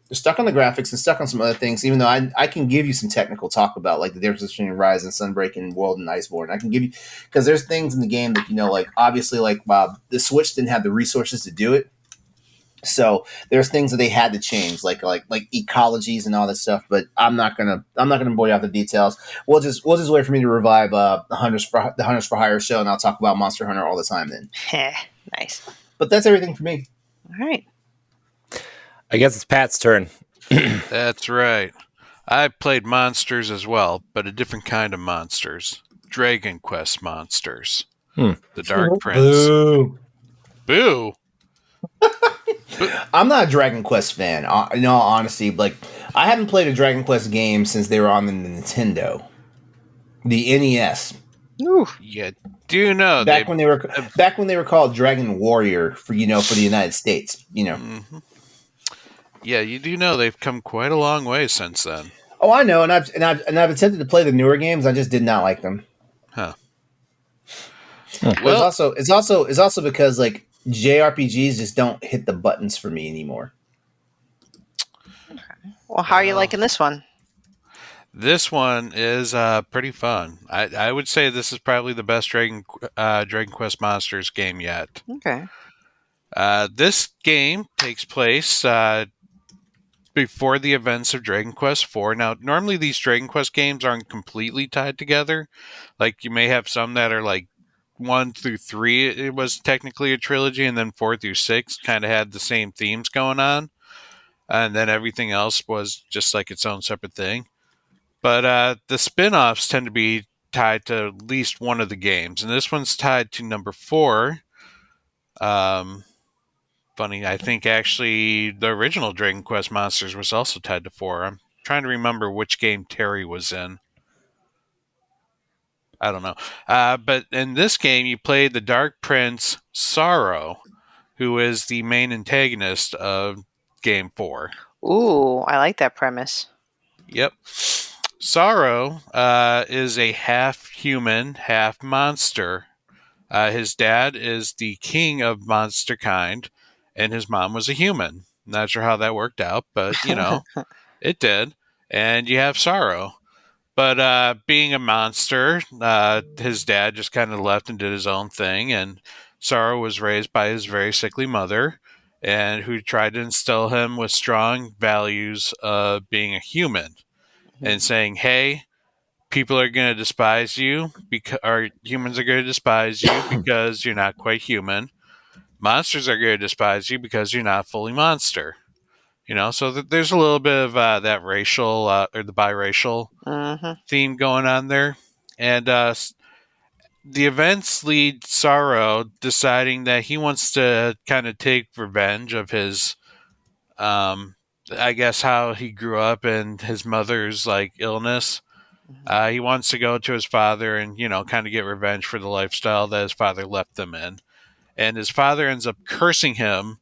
They're stuck on the graphics and stuck on some other things. Even though I can give you some technical talk about like the difference between Rise and Sunbreak and World and Iceborne. I can give you, because there's things in the game that, you know, like obviously like the Switch didn't have the resources to do it. So there's things that they had to change, like ecologies and all that stuff. But I'm not gonna bore you out the details. We'll just wait for me to revive the Hunters for Hire show, and I'll talk about Monster Hunter all the time then. Nice. But that's everything for me. All right. I guess it's Pat's turn. That's right. I played monsters as well, but a different kind of monsters. Dragon Quest monsters. The Dark Prince. Boo. Boo! I'm not a Dragon Quest fan. In all honesty, like I haven't played a Dragon Quest game since they were on the Nintendo, the NES. Ooh. You do know Back when they were called Dragon Warrior for the United States. You know. Mm-hmm. Yeah, you do know they've come quite a long way since then. Oh, I know, and I've attempted to play the newer games. I just did not like them. Huh. Well, it's also because like JRPGs just don't hit the buttons for me anymore. Well, how are you liking this one? This one is pretty fun. I would say this is probably the best Dragon Quest Monsters game yet. Okay. This game takes place before the events of Dragon Quest IV. Now, normally these Dragon Quest games aren't completely tied together. Like, you may have some that are like 1 through 3, it was technically a trilogy, and then 4 through 6 kind of had the same themes going on. And then everything else was just like its own separate thing. But the spin-offs tend to be tied to at least one of the games. And this one's tied to number 4. Funny, I think actually the original Dragon Quest Monsters was also tied to 4. I'm trying to remember which game Terry was in. I don't know. But in this game, you play the Dark Prince Sorrow, who is the main antagonist of Game 4. Ooh, I like that premise. Yep. Sorrow is a half human, half monster. His dad is the king of monster kind, and his mom was a human. Not sure how that worked out, but, you know, it did. And you have Sorrow. But being a monster, his dad just kind of left and did his own thing, and Sorrow was raised by his very sickly mother, and who tried to instill him with strong values of being a human, and saying, hey, people are going to despise you, or humans are going to despise you because you're not quite human. Monsters are going to despise you because you're not fully monster. You know, so there's a little bit of that racial or the biracial theme going on there. And the events lead Sorrow deciding that he wants to kind of take revenge of his, I guess, how he grew up and his mother's like illness. He wants to go to his father and, you know, kind of get revenge for the lifestyle that his father left them in. And his father ends up cursing him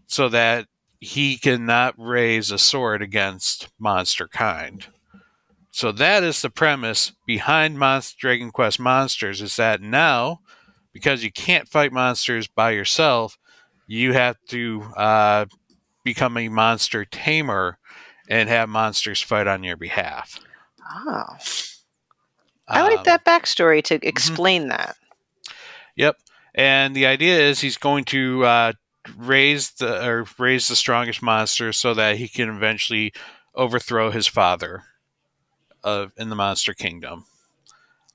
so that he cannot raise a sword against monster kind. So that is the premise behind Dragon Quest Monsters, is that now, because you can't fight monsters by yourself, you have to become a monster tamer and have monsters fight on your behalf. Oh. I like that backstory to explain that. Yep. And the idea is he's going to raise the strongest monster so that he can eventually overthrow his father in the Monster Kingdom.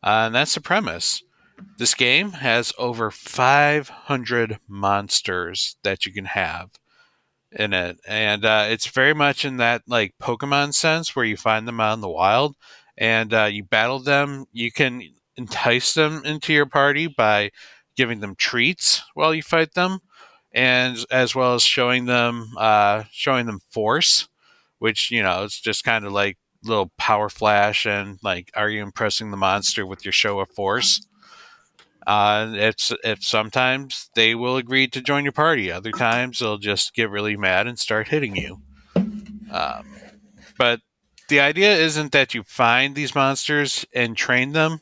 And that's the premise. This game has over 500 monsters that you can have in it, and it's very much in that like Pokemon sense where you find them out in the wild and you battle them. You can entice them into your party by giving them treats while you fight them, and as well as showing them force, which it's just kind of like little power flash and like, are you impressing the monster with your show of force? It's sometimes they will agree to join your party. Other times they'll just get really mad and start hitting you. But the idea isn't that you find these monsters and train them.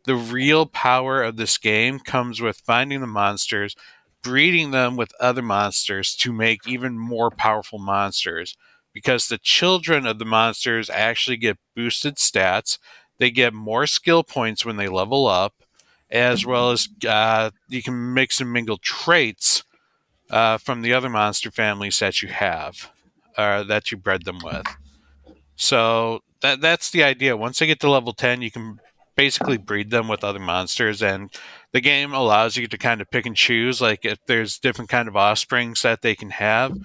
The real power of this game comes with finding the monsters, breeding them with other monsters to make even more powerful monsters. Because the children of the monsters actually get boosted stats. They get more skill points when they level up, as well as you can mix and mingle traits from the other monster families that you have, that you bred them with. So that's the idea. Once they get to level 10, you can basically breed them with other monsters, and the game allows you to kind of pick and choose. Like, if there's different kind of offsprings that they can have,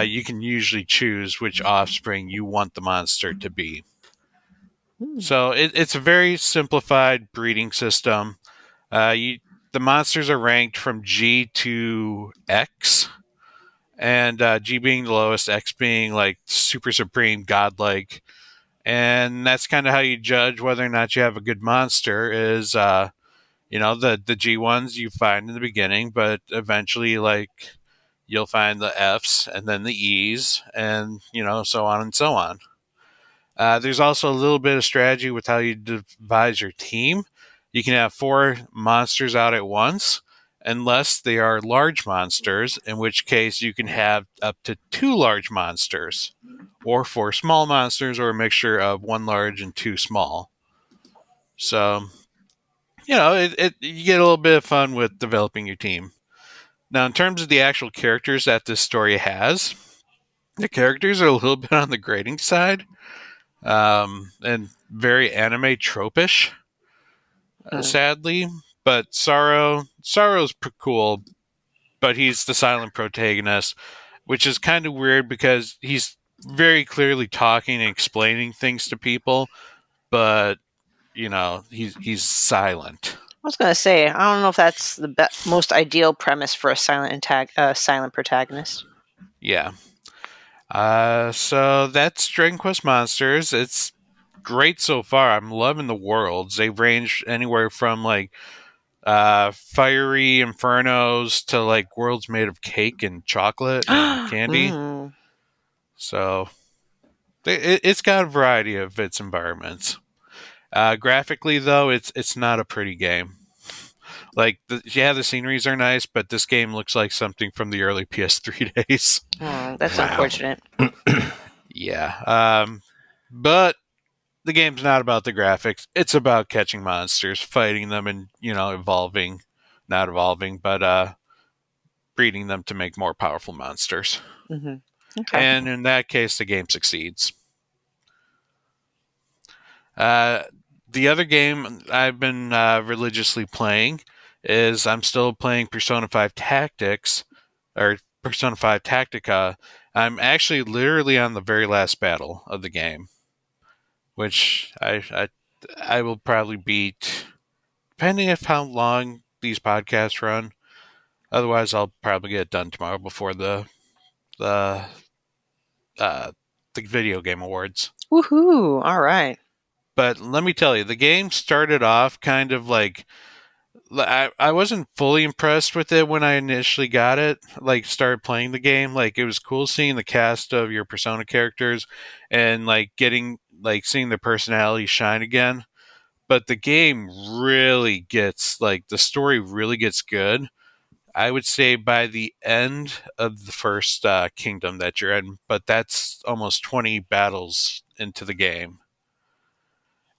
you can usually choose which offspring you want the monster to be. So it's a very simplified breeding system. The monsters are ranked from G to X, and G being the lowest, X being like super supreme, godlike. And that's kind of how you judge whether or not you have a good monster. Is the G ones you find in the beginning, but eventually, like, you'll find the Fs and then the Es, and so on and so on. There's also a little bit of strategy with how you devise your team. You can have 4 monsters out at once, unless they are large monsters, in which case you can have up to 2 large monsters, or 4 small monsters, or a mixture of 1 large and 2 small. So, you get a little bit of fun with developing your team. Now, in terms of the actual characters that this story has, the characters are a little bit on the grating side, and very anime tropish, sadly. But Sorrow's cool, but he's the silent protagonist, which is kind of weird because he's very clearly talking and explaining things to people, but he's silent. I was gonna say, I don't know if that's the most ideal premise for a silent protagonist. Yeah. So that's Dragon Quest Monsters. It's great so far. I'm loving the worlds. They range anywhere from like fiery infernos to like worlds made of cake and chocolate and candy. So it's got a variety of its environments. Graphically, though, it's not a pretty game. Like, the sceneries are nice, but this game looks like something from the early PS3 days. That's unfortunate. Yeah. But the game's not about the graphics. It's about catching monsters, fighting them, and, evolving. Not evolving, but breeding them to make more powerful monsters. Mm-hmm. Okay. And in that case, the game succeeds. The other game I've been religiously playing is I'm still playing Persona 5 Tactics, or Persona 5 Tactica. I'm actually literally on the very last battle of the game, which I will probably beat, depending on how long these podcasts run. Otherwise, I'll probably get it done tomorrow before the video game awards. Woohoo! All right. But let me tell you, the game started off kind of like, I wasn't fully impressed with it when I initially got it, like started playing the game. Like, it was cool seeing the cast of your Persona characters and like seeing their personality shine again. But the game really gets, like, the story really gets good. I would say by the end of the first kingdom that you're in, but that's almost 20 battles into the game.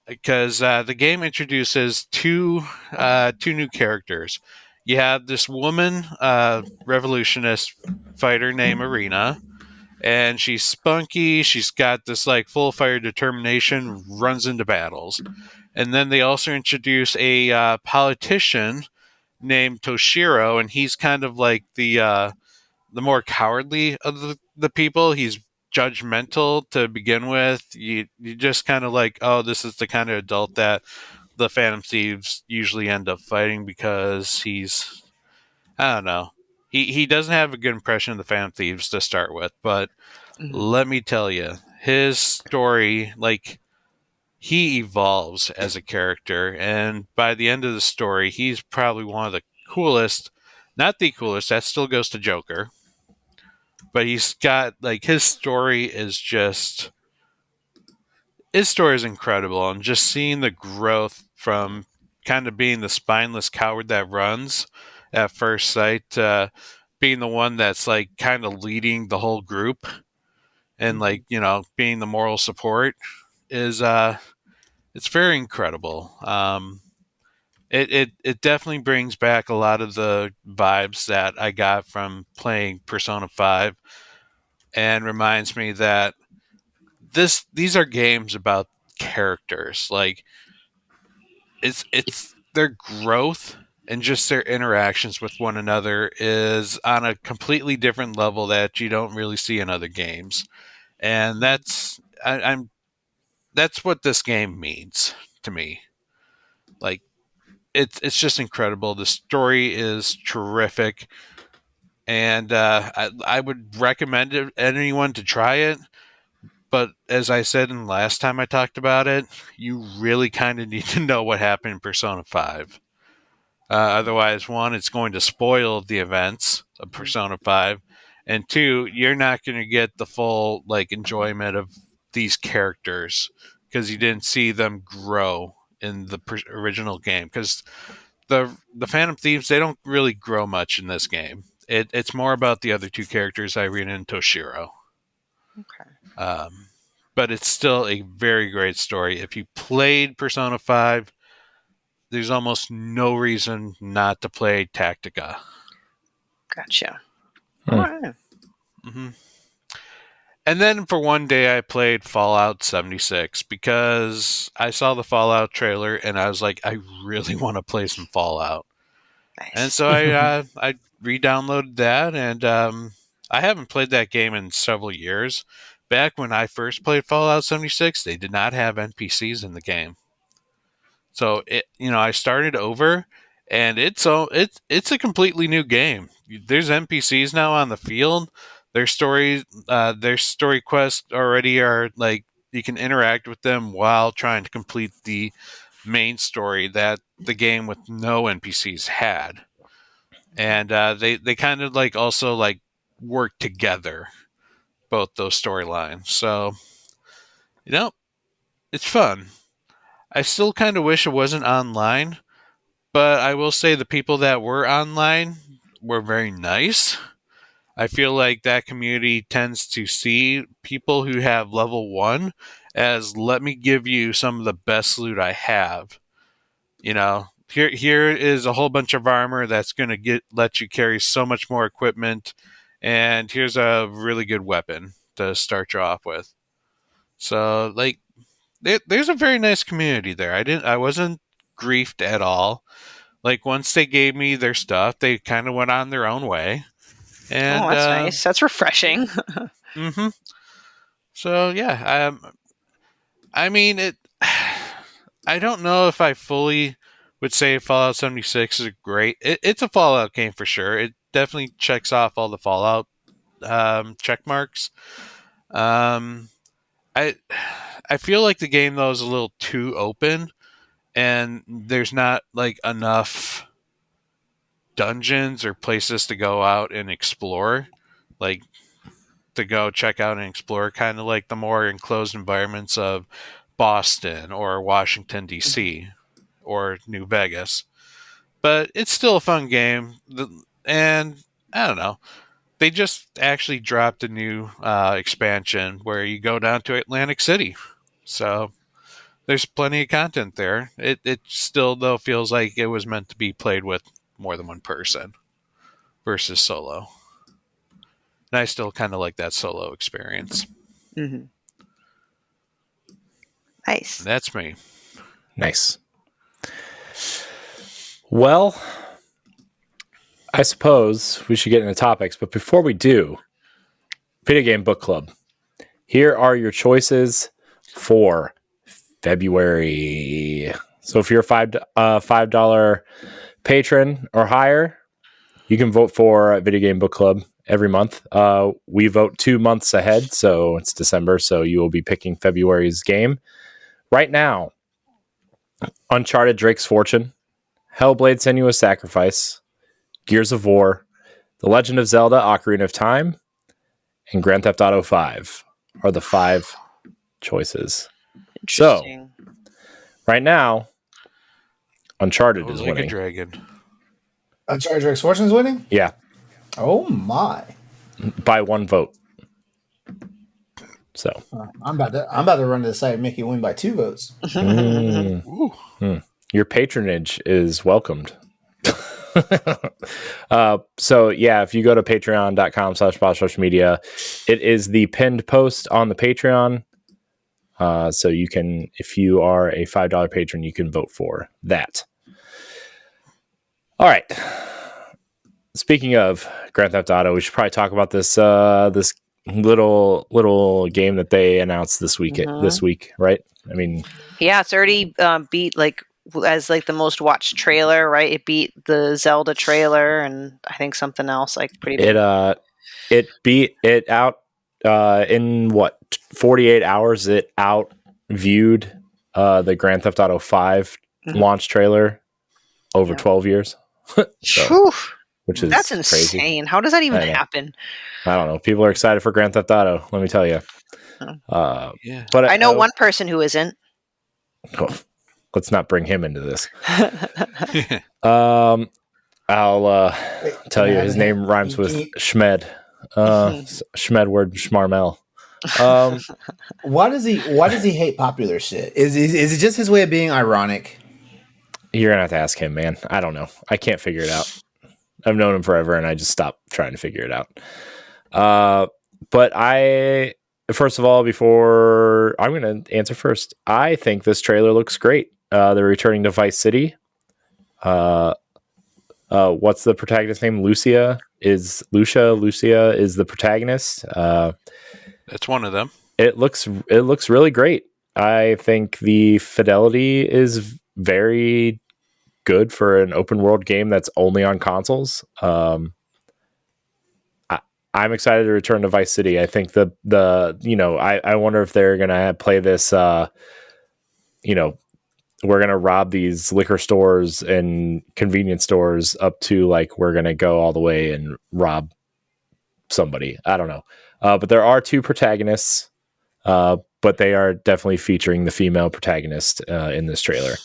Because the game introduces two new characters. You have this woman revolutionist fighter named Arena, and she's spunky. She's got this like full fire determination, runs into battles. And then they also introduce a politician named Toshiro, and he's kind of like the more cowardly of the people. He's judgmental to begin with. You just kind of like, oh, this is the kind of adult that the Phantom Thieves usually end up fighting because I don't know. He doesn't have a good impression of the Phantom Thieves to start with, but let me tell you, his story, like, he evolves as a character, and by the end of the story, he's probably one of the coolest, not the coolest, that still goes to Joker, but he's got, like, his story is incredible, and just seeing the growth from kind of being the spineless coward that runs at first sight, being the one that's, like, kind of leading the whole group, and, like, being the moral support is, it's very incredible. It definitely brings back a lot of the vibes that I got from playing Persona 5, and reminds me that these are games about characters. Like, it's their growth and just their interactions with one another is on a completely different level that you don't really see in other games. And that's what this game means to me. Like, it's just incredible. The story is terrific, and I would recommend anyone to try it. But as I said in the last time I talked about it, you really kind of need to know what happened in Persona 5. Otherwise, one, it's going to spoil the events of Persona 5, and two, you're not going to get the full, like, enjoyment of these characters because you didn't see them grow in the original game. Because the Phantom Thieves, they don't really grow much in this game. It's more about the other two characters, Irina and Toshiro. Okay. But it's still a very great story. If you played Persona 5, there's almost no reason not to play Tactica. Gotcha. All right. Mm-hmm. And then for one day I played Fallout 76 because I saw the Fallout trailer and I was like, I really want to play some Fallout. Nice. And so I re-downloaded that, and I haven't played that game in several years. Back when I first played Fallout 76, they did not have NPCs in the game. So I started over, and it's a completely new game. There's NPCs now on the field. Their story quests already are, like, you can interact with them while trying to complete the main story that the game with no NPCs had. And they kind of, like, also, like, work together, both those storylines. So, it's fun. I still kind of wish it wasn't online, but I will say the people that were online were very nice. I feel like that community tends to see people who have level 1 as, let me give you some of the best loot I have. Here is a whole bunch of armor that's going to let you carry so much more equipment, and here's a really good weapon to start you off with. So, like, there's a very nice community there. I wasn't griefed at all. Like, once they gave me their stuff, they kind of went on their own way. And that's nice. That's refreshing. Mm-hmm. So yeah, I mean it. I don't know if I fully would say Fallout 76 is great. It's a Fallout game for sure. It definitely checks off all the Fallout check marks. I feel like the game though is a little too open, and there's not, like, enough dungeons or places to go out and explore, like, to go check out and explore, kind of like the more enclosed environments of Boston or Washington, D.C. or New Vegas. But it's still a fun game, and I don't know. They just actually dropped a new expansion where you go down to Atlantic City. So there's plenty of content there. It still, though, feels like it was meant to be played with more than one person versus solo. And I still kind of like that solo experience. Mm-hmm. Nice. That's me. Nice. Well, I suppose we should get into topics, but before we do, Video Game Book Club. Here are your choices for February. So if you're a $5 patron or higher, you can vote for Video Game Book Club every month. We vote 2 months ahead, so it's December, so you will be picking February's game. Right now, Uncharted Drake's Fortune, Hellblade Senua's Sacrifice, Gears of War, The Legend of Zelda Ocarina of Time, and Grand Theft Auto 5 are the 5 choices. So, Interesting. right now, Uncharted is like winning. a dragon. Uncharted Drake's Fortune's winning? Yeah, Oh my. by 1 vote. So, I'm about to run to the site and make you win by 2 votes. Your patronage is welcomed. So yeah, if you go to patreon.com/boss-media, it is the pinned post on the Patreon. So you can, if you are a $5 patron, you can vote for that. All right. Speaking of Grand Theft Auto, we should probably talk about this this little game that they announced this week. This week, right? I mean, Yeah, it's already beat like as like the most watched trailer, right? It beat the Zelda trailer and I think something else like pretty big. It beat it out in what 48 hours. It out viewed the Grand Theft Auto 5 launch trailer over 12 years. So, which is that's insane. crazy. How does that even happen? I don't know. People are excited for Grand Theft Auto. Let me tell you. Yeah. But I know one person who isn't. Oh, let's not bring him into this. I'll tell you. His name rhymes with Schmed. Schmedward Schmarmel. Why does he hate popular shit? Is it just his way of being ironic? You're gonna have to ask him, man. I don't know. I can't figure it out. I've known him forever, and I just stopped trying to figure it out. But first of all, before I'm going to answer first, I think this trailer looks great. They're returning to Vice City. What's the protagonist's name? Lucia is the protagonist. That's one of them. It looks really great. I think the fidelity is very good for an open world game that's only on consoles. I'm excited to return to Vice City. I think I wonder if they're gonna play this. We're gonna rob these liquor stores and convenience stores up to like we're gonna go all the way and rob somebody. I don't know, but there are 2 protagonists, but they are definitely featuring the female protagonist in this trailer.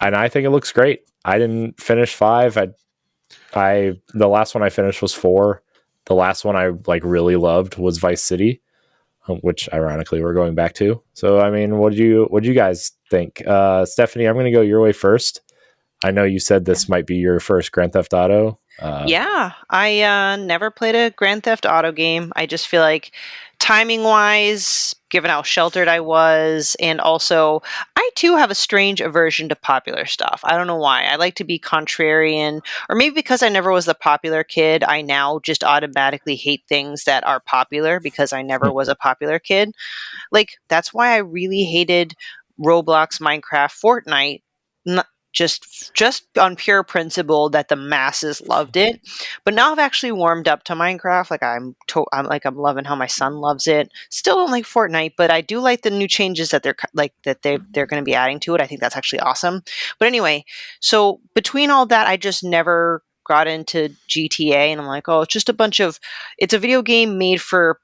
And I think it looks great. I didn't finish 5. The last one I finished was 4. The last one I like really loved was Vice City, which ironically we're going back to. So I mean, what do you guys think? Stephanie, I'm going to go your way first. I know you said this might be your first Grand Theft Auto. Yeah, I never played a Grand Theft Auto game. I just feel like timing wise, given how sheltered I was, and also I too have a strange aversion to popular stuff. I don't know why. I like to be contrarian, or maybe because I never was the popular kid, I now just automatically hate things that are popular because I never was a popular kid. Like that's why I really hated Roblox, Minecraft, Fortnite. Just on pure principle that the masses loved it, but now I've actually warmed up to Minecraft. Like I'm loving how my son loves it. Still don't like Fortnite, but I do like the new changes that they're going to be adding to it. I think that's actually awesome. But anyway, so between all that, I just never got into GTA, and I'm like, oh, it's a video game made for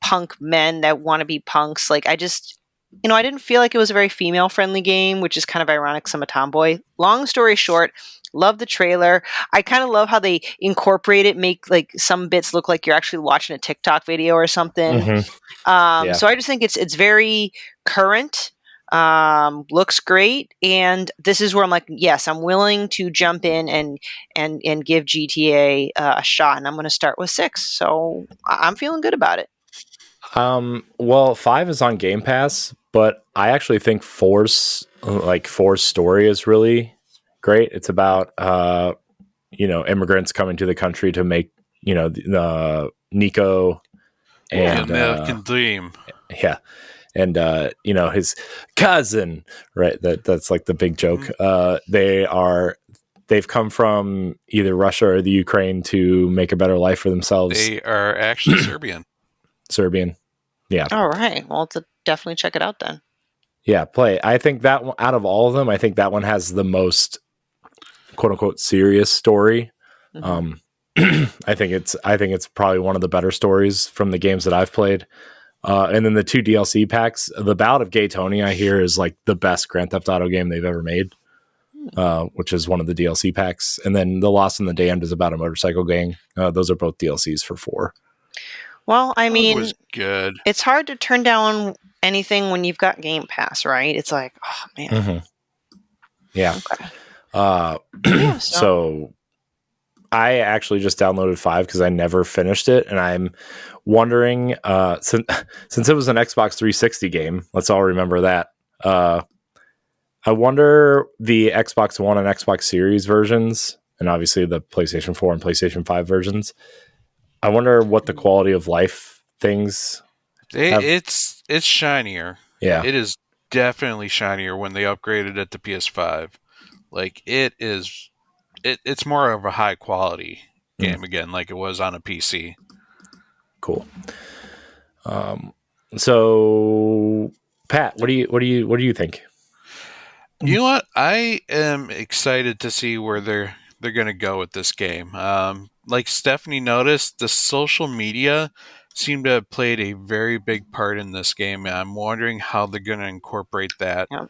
punk men that want to be punks. Like I didn't feel like it was a very female friendly game, which is kind of ironic because I'm a tomboy. Long story short, love the trailer. I kind of love how they incorporate it, make like some bits look like you're actually watching a TikTok video or something. Mm-hmm. So I just think it's very current, looks great. And this is where I'm like, yes, I'm willing to jump in and give GTA a shot. And I'm going to start with 6. So I'm feeling good about it. Well, 5 is on Game Pass, but I actually think 4's story is really great. It's about immigrants coming to the country to make the Nico and the American dream. Yeah, and his cousin, right? That's like the big joke. They've come from either Russia or the Ukraine to make a better life for themselves. They are actually Serbian. Yeah. All right. Well, to definitely check it out then. Yeah, play. I think that one, out of all of them, I think that one has the most quote unquote serious story. Mhm. I think it's probably one of the better stories from the games that I've played. And then the 2 DLC packs, the Ballad of Gay Tony, I hear, is like the best Grand Theft Auto game they've ever made, which is one of the DLC packs. And then The Lost and the Damned is about a motorcycle gang. Those are both DLCs for 4. Well, I mean, was good. It's hard to turn down anything when you've got Game Pass, right? It's like, oh man. Mm-hmm. Yeah. Okay. So I actually just downloaded 5 because I never finished it, and I'm wondering, since it was an Xbox 360 game, let's all remember that. I wonder the Xbox One and Xbox Series versions, and obviously the PlayStation 4 and PlayStation 5 versions. I wonder what the quality of life things. It's shinier. Yeah, it is definitely shinier when they upgraded it to PS5. Like it's more of a high quality game again, like it was on a PC. Cool. So Pat, what do you think? You know what? I am excited to see where they're going to go with this game. Like Stephanie noticed, the social media seemed to have played a very big part in this game, and I'm wondering how they're going to incorporate that. Yep.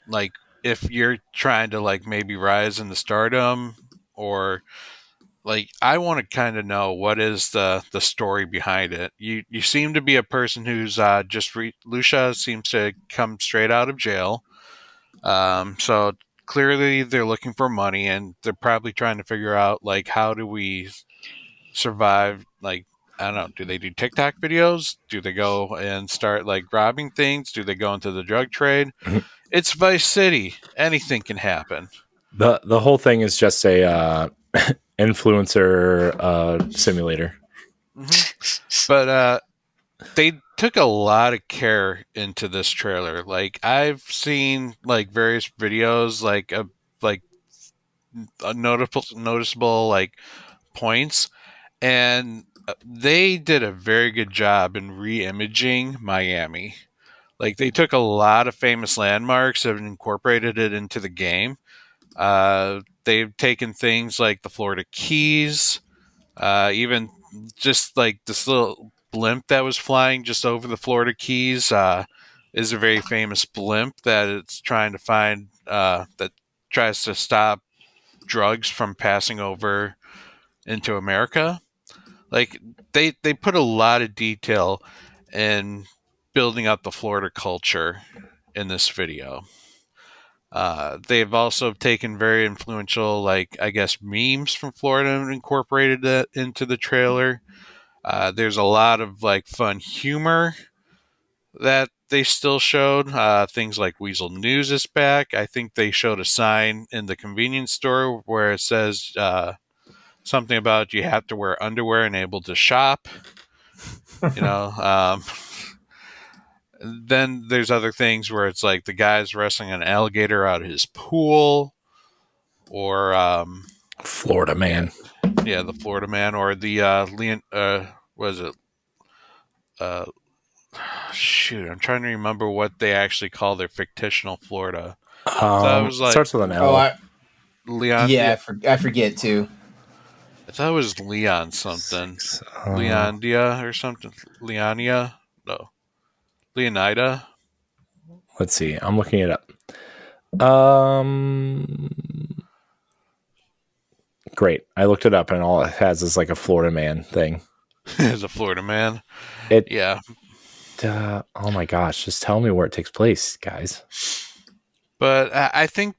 Like if you're trying to like maybe rise in the stardom, or like I want to kind of know what is the story behind it. You seem to be a person who's Lucia seems to come straight out of jail. So clearly they're looking for money, and they're probably trying to figure out like how do we survive. Like I don't know, do they do TikTok videos? Do they go and start like robbing things? Do they go into the drug trade? It's Vice City. Anything can happen. The whole thing is just a influencer simulator. Mm-hmm. But they took a lot of care into this trailer. Like I've seen like various videos, like noticeable like points, and they did a very good job in re-imaging Miami. Like they took a lot of famous landmarks and incorporated it into the game. They've taken things like the Florida Keys, even just like this little blimp that was flying just over the Florida Keys is a very famous blimp that it's trying to find that tries to stop drugs from passing over into America. Like they put a lot of detail in building up the Florida culture in this video. They've also taken very influential, like I guess, memes from Florida and incorporated that into the trailer. There's a lot of like fun humor that they still showed. Things like Weasel News is back. I think they showed a sign in the convenience store where it says something about you have to wear underwear and able to shop. You know. Then there's other things where it's like the guy's wrestling an alligator out of his pool, or Florida man. Yeah, the Florida man, or the was it? Shoot, I'm trying to remember what they actually call their fictional Florida. So it was like starts with an L. Leon. Yeah, I forget too. I thought it was Leon something. Leondia or something. Leonia? No. Leonida? Let's see. I'm looking it up. Great. I looked it up, and all it has is like a Florida man thing. As a Florida man. Yeah. Oh my gosh! Just tell me where it takes place, guys. But I think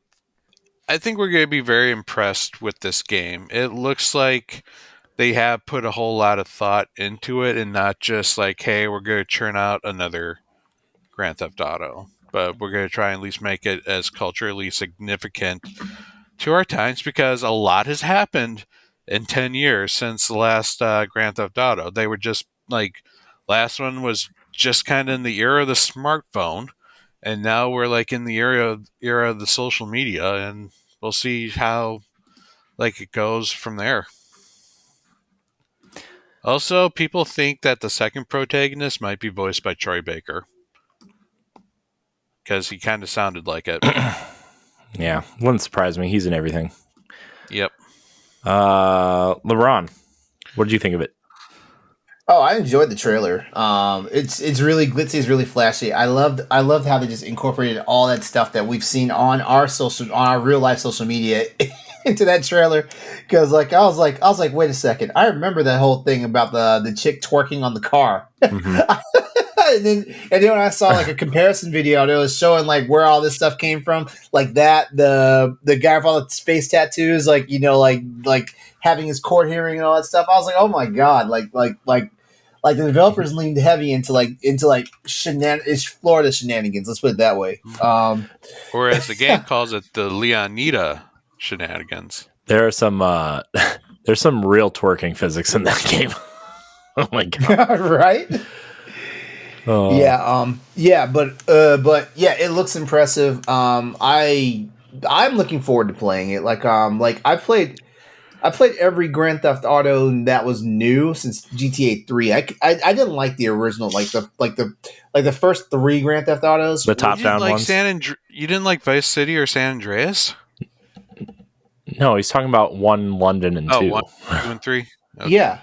we're going to be very impressed with this game. It looks like they have put a whole lot of thought into it, and not just like, hey, we're going to churn out another Grand Theft Auto, but we're going to try and at least make it as culturally significant to our times, because a lot has happened in 10 years since the last Grand Theft Auto. They were just like, last one was just kind of in the era of the smartphone, and now we're like in the era of the social media, and we'll see how like it goes from there. Also, people think that the second protagonist might be voiced by Troy Baker because he kind of sounded like it. Yeah, wouldn't surprise me. He's in everything. Yep. LeRon, what did you think of it? Oh, I enjoyed the trailer. It's really glitzy, it's really flashy. I loved how they just incorporated all that stuff that we've seen on our real life social media into that trailer. Because I was like, wait a second, I remember that whole thing about the chick twerking on the car. Mm-hmm. and then when I saw like a comparison video and it was showing like where all this stuff came from, like that the guy with all the face tattoos, like like having his court hearing and all that stuff. I was like, oh my god, like the developers leaned heavy into Florida shenanigans. Let's put it that way. Or as the game calls it, the Leonida shenanigans. There are some there's some real twerking physics in that game. Oh my god! Right? Oh. Yeah, but yeah, it looks impressive. I'm looking forward to playing it. I played every Grand Theft Auto that was new since GTA 3. I didn't like the original, the first 3 Grand Theft Autos. The top-down ones. You didn't like Vice City or San Andreas? No, he's talking about 1, London, and 2. 1, 2, and 3? Okay. Yeah.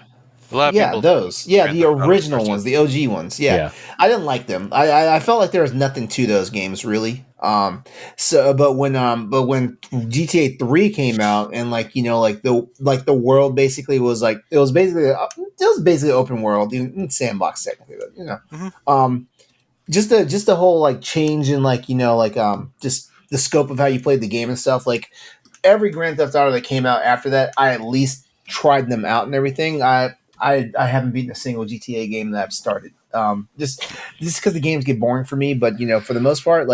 A lot of people those. Yeah, the original ones, the OG ones. Yeah. I didn't like them. I felt like there was nothing to those games really. But when GTA 3 came out and the world basically was it was basically open world, in sandbox technically, but Mm-hmm. Just the whole change in just the scope of how you played the game and stuff. Like every Grand Theft Auto that came out after that, I at least tried them out and everything. I haven't beaten a single GTA game that I've started. Just because the games get boring for me, but for the most part,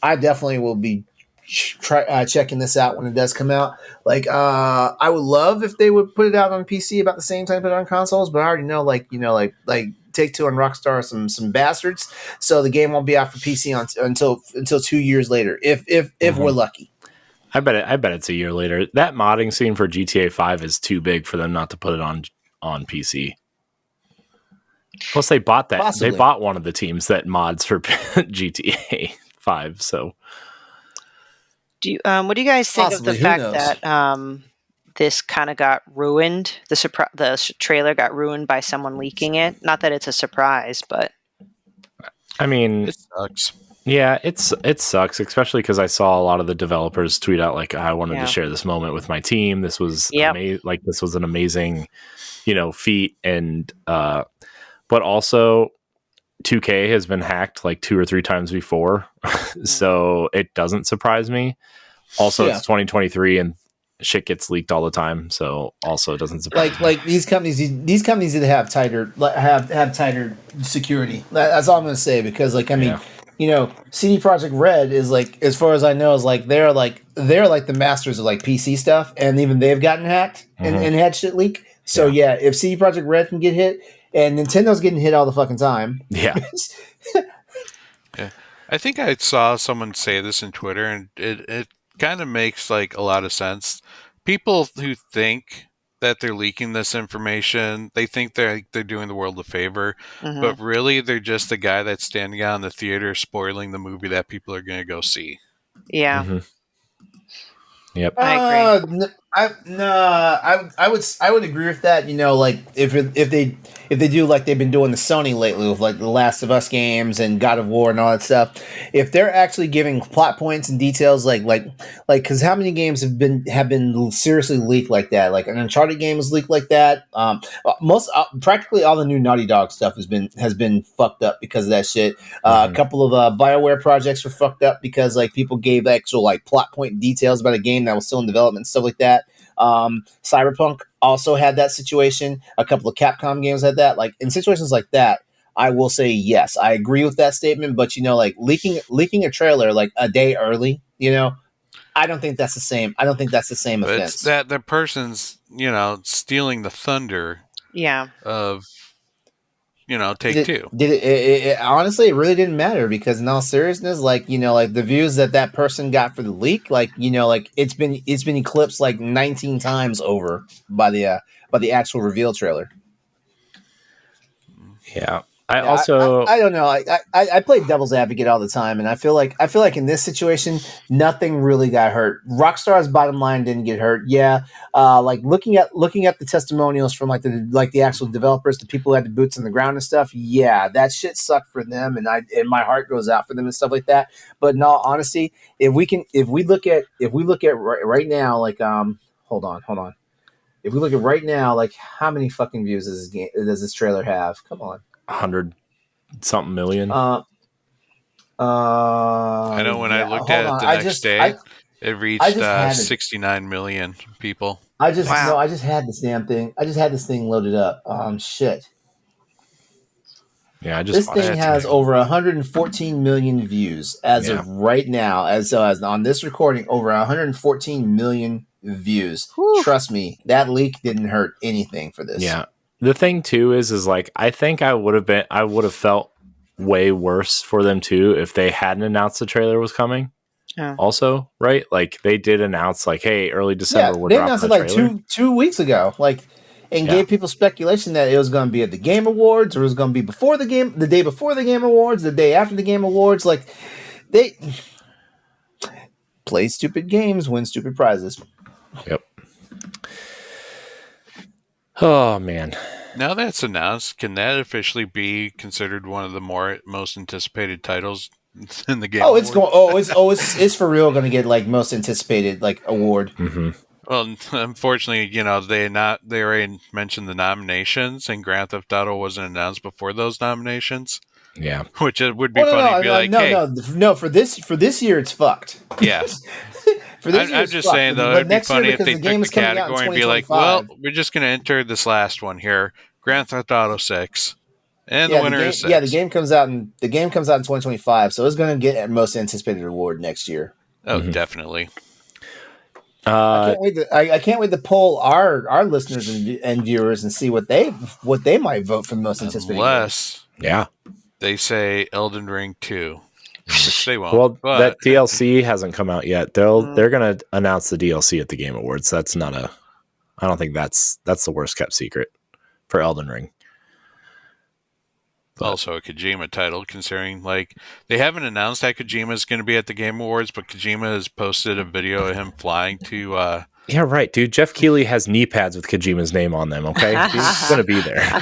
I definitely will be checking this out when it does come out. I would love if they would put it out on PC about the same time put it on consoles, but I already know Take-Two and Rockstar are some bastards, so the game won't be out for PC until 2 years later, if we're lucky. I bet it's a year later. That modding scene for GTA 5 is too big for them not to put it on PC. Plus, they bought that. Possibly. They bought one of the teams that mods for GTA 5. So, what do you guys think of the fact that this kind of got ruined? The trailer got ruined by someone leaking it. Not that it's a surprise, but I mean, it sucks. Yeah, it sucks, especially because I saw a lot of the developers tweet out I wanted to share this moment with my team. This was this was an amazing, feat, and but also 2K has been hacked 2 or 3 times before, so it doesn't surprise me. Also, it's 2023 and shit gets leaked all the time, so also it doesn't surprise me. These companies need to have tighter security. That's all I'm going to say, because CD Projekt Red is as far as I know, is they're the masters of PC stuff, and even they've gotten hacked and had shit leak. So if CD Projekt Red can get hit, and Nintendo's getting hit all the fucking time. Yeah. Yeah. I think I saw someone say this in Twitter, and it kind of makes a lot of sense. People who think that they're leaking this information, they think they're doing the world a favor, but really they're just the guy that's standing out in the theater spoiling the movie that people are going to go see. Yeah. Mm-hmm. Yep. I agree. I would agree with that. If they do they've been doing the Sony lately with the Last of Us games and God of War and all that stuff, if they're actually giving plot points and details because how many games have been seriously leaked like that? An Uncharted game was leaked like that. Practically all the new Naughty Dog stuff has been fucked up because of that shit. A couple of BioWare projects were fucked up because people gave actual plot point details about a game that was still in development and stuff like that. Cyberpunk also had that situation. A couple of Capcom games had that. In situations like that, I will say yes, I agree with that statement. But leaking a trailer a day early, I don't think that's the same. I don't think that's the same offense. It's that the person's stealing the thunder. Yeah. Of Take Two. It honestly, it really didn't matter because in all seriousness, like the views that person got for the leak, like it's been eclipsed like 19 times over by the actual reveal trailer. Yeah. I don't know. I play devil's advocate all the time, and I feel like in this situation, nothing really got hurt. Rockstar's bottom line didn't get hurt. Yeah, like looking at the testimonials from like the actual developers, the people who had the boots on the ground and stuff. Yeah, that shit sucked for them, and my heart goes out for them and stuff like that. But in all honesty, if we look at right now, like hold on. If we look at right now, like how many fucking views does this trailer have? Come on. 100 something million. I know when I looked at it the next day, it reached 69 million people. I just had this damn thing. I just had this thing loaded up. Shit. Yeah, this thing has over 114 million views as of right now. As on this recording, over 114 million views. Whew. Trust me, that leak didn't hurt anything for this. Yeah. The thing too is like I think I would have felt way worse for them too if they hadn't announced the trailer was coming. Yeah. Also, right? Like they did announce like, hey, early December. Yeah, they announced it like two weeks ago. Like, and gave people speculation that it was going to be at the Game Awards or it was going to be before the day before the Game Awards, the day after the Game Awards. Like they play stupid games, win stupid prizes. Yep. Oh man! Now that's announced, can that officially be considered one of the most anticipated titles in the game? Oh, it's going. It's for real going to get like most anticipated like award. Mm-hmm. Well, unfortunately, they already mentioned the nominations, and Grand Theft Auto wasn't announced before those nominations. Yeah, which it would be funny to be like, no, for this year it's fucked. Yeah. I'm just saying, though, it'd be funny if they took the category and be like, well, we're just going to enter this last one here, Grand Theft Auto 6. And the winner is 6. Yeah, the game comes out in 2025, so it's going to get most anticipated award next year. Oh, definitely. I can't wait to poll our listeners and viewers and see what they might vote for the most anticipated. Unless they say Elden Ring 2. Which they won't. Well, that DLC hasn't come out yet. They're going to announce the DLC at the Game Awards. I don't think that's the worst kept secret for Elden Ring. But also a Kojima title, considering like they haven't announced that Kojima is going to be at the Game Awards, but Kojima has posted a video of him flying to. Yeah, right, dude. Jeff Keighley has knee pads with Kojima's name on them. Okay, he's going to be there.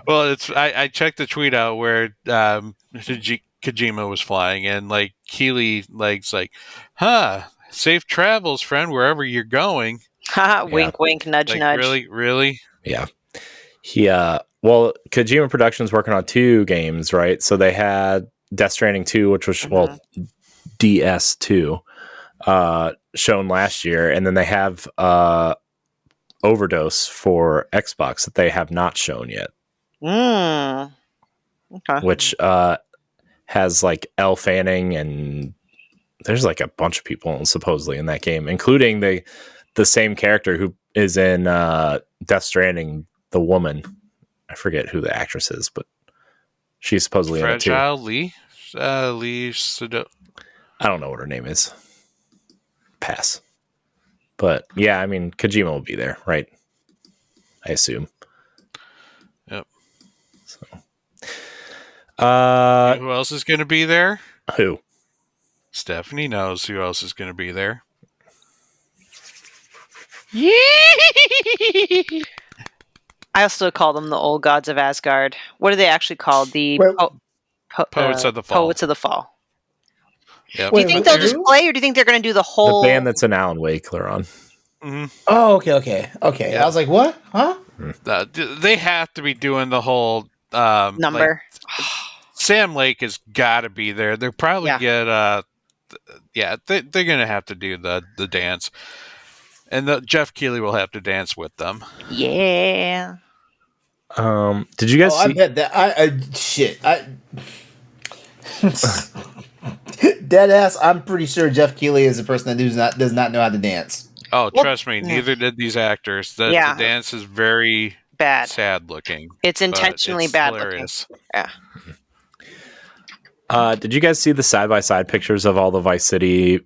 Well, I checked the tweet out where Kojima was flying, and like Keighley like, safe travels, friend, wherever you're going. Wink, wink, nudge, like, nudge. Really? Yeah. Well, Kojima Productions working on 2 games, right? So they had Death Stranding 2, which was DS2, shown last year, and then they have Overdose for Xbox that they have not shown yet. Okay. Which has like Elle Fanning, and there's like a bunch of people supposedly in that game, including the same character who is in Death Stranding, the woman. I forget who the actress is, but she's supposedly in it too. Fragile Lee Sado. I don't know what her name is. Pass. But yeah, I mean, Kojima will be there, right? I assume. Yep. So. Who else is going to be there? Who? Stephanie knows who else is going to be there. I also call them the old gods of Asgard. What are they actually called? The Poets of the Fall. Poets of the Fall. Yep. Do you think they'll just play, or do you think they're going to do the whole... The band that's in Alan Wake, LeRon. Mm-hmm. Oh, okay. Yeah. I was like, what? Huh? They have to be doing the whole... number. Sam Lake has got to be there. They'll probably get... they're going to have to do the dance. And Jeff Keighley will have to dance with them. Yeah. Did you guys see... I bet that... Deadass, I'm pretty sure Jeff Keighley is a person that does not know how to dance. Oh, trust me, neither did these actors. The dance is very bad. sad looking. It's intentionally it's bad hilarious. looking. Yeah. Did you guys see the side-by-side pictures of all the Vice City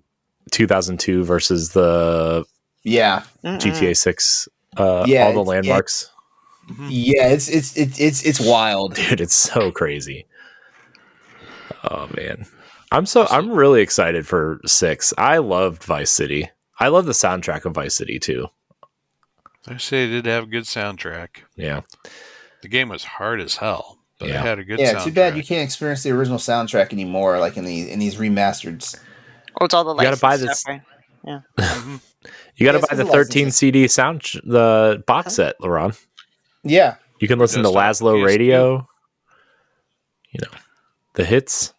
2002 versus the GTA 6? All the landmarks. Yeah, it's wild, dude. It's so crazy. Oh man, I'm really excited for 6. I loved Vice City. I love the soundtrack of Vice City too. I say it did have a good soundtrack. Yeah, the game was hard as hell, but it had a good soundtrack. soundtrack. Too bad you can't experience the original soundtrack anymore, like in these remastered. Oh, it's all the licensed stuff, right? Yeah. You got to buy the 13 CD the box set, LeRon. Yeah, you can listen to Laszlo Radio. You know, the hits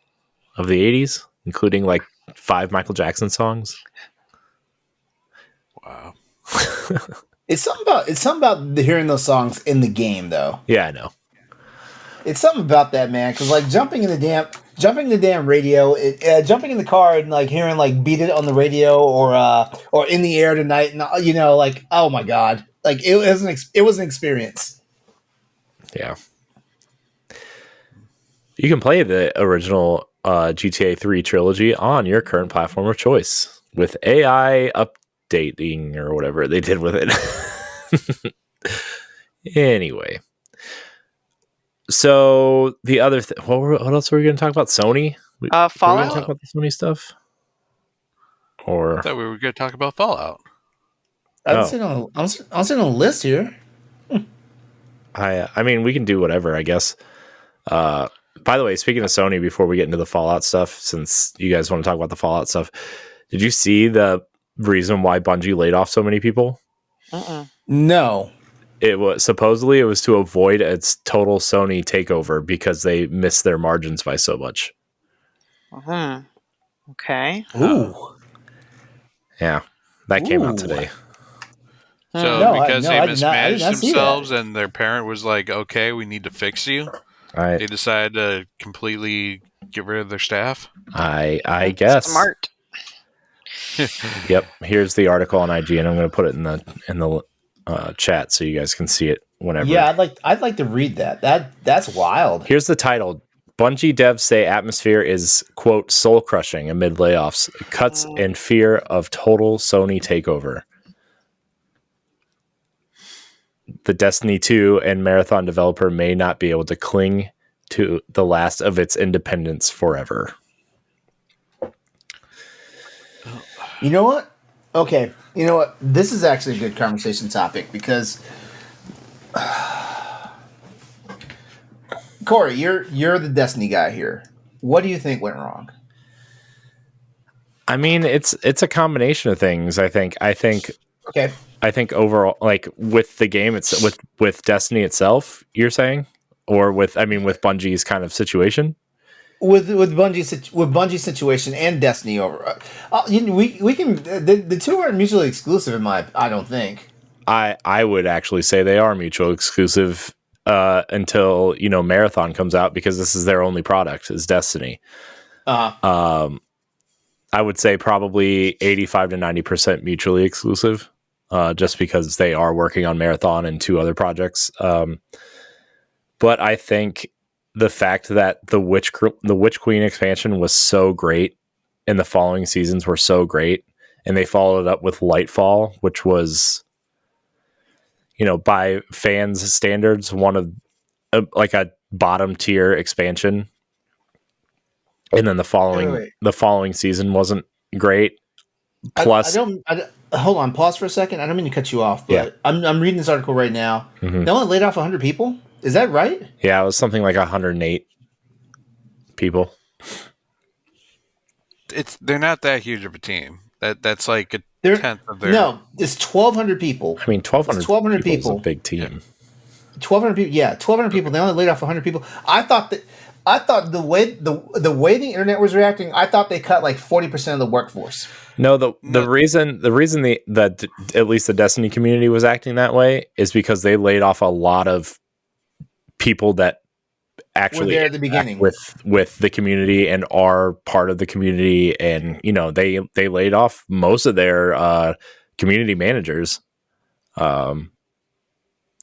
of the 80s, including like 5 Michael Jackson songs. Wow. It's something about hearing those songs in the game, though. Yeah, I know. It's something about that, man. Because like jumping in the damn radio, jumping in the car and like hearing like Beat It on the radio or In the Air Tonight, and like, oh my god, like it was an experience. Yeah. You can play the original GTA 3 trilogy on your current platform of choice with AI updating or whatever they did with it. Anyway. So the other what else were we going to talk about? Sony? Fallout? Talk about the Sony stuff? Or I thought we were going to talk about Fallout. I'm sitting on a list here. I mean, we can do whatever, I guess. By the way, speaking of Sony, before we get into the Fallout stuff, since you guys want to talk about the Fallout stuff, did you see the reason why Bungie laid off so many people? No. It was supposedly to avoid its total Sony takeover because they missed their margins by so much. Okay. Ooh. Yeah, that came out today. So because they mismanaged themselves and their parent was like, okay, we need to fix you, they decided to completely get rid of their staff? I guess. Smart. Yep. Here's the article on IGN. I'm going to put it in the chat so you guys can see it whenever. Yeah, I'd like to read that. That's wild. Here's the title. Bungie devs say atmosphere is, quote, soul-crushing amid layoffs, cuts, and fear of total Sony takeover. The Destiny 2 and Marathon developer may not be able to cling to the last of its independence forever. You know what? Okay. You know what? This is actually a good conversation topic because Corey, you're the Destiny guy here. What do you think went wrong? I mean, it's a combination of things. I think okay. I think overall, like with the game, it's with Destiny itself. You're saying, or with Bungie's kind of situation. With Bungie's situation and Destiny over, we can the two aren't mutually exclusive. I don't think. I would actually say they are mutually exclusive until Marathon comes out, because this is their only product is Destiny. I would say probably 85 to 90% mutually exclusive. Just because they are working on Marathon and 2 other projects. But I think the fact that the Witch Queen expansion was so great and the following seasons were so great, and they followed it up with Lightfall, which was, by fans' standards, one of like a bottom tier expansion. And then the following season wasn't great. Plus, hold on, pause for a second. I don't mean to cut you off, but I'm reading this article right now. Mm-hmm. They only laid off 100 people. Is that right? Yeah, it was something like 108 people. They're not that huge of a team. That's like a tenth of their. No, it's 1,200 people. I mean, 1,200 people is a big team. Yeah. 1,200 people. Yeah, 1,200 people. They only laid off 100 people. I thought the way the internet was reacting, I thought they cut like 40% of the workforce. No, the reason that at least the Destiny community was acting that way is because they laid off a lot of people that actually were there at the beginning with the community and are part of the community, and they laid off most of their community managers.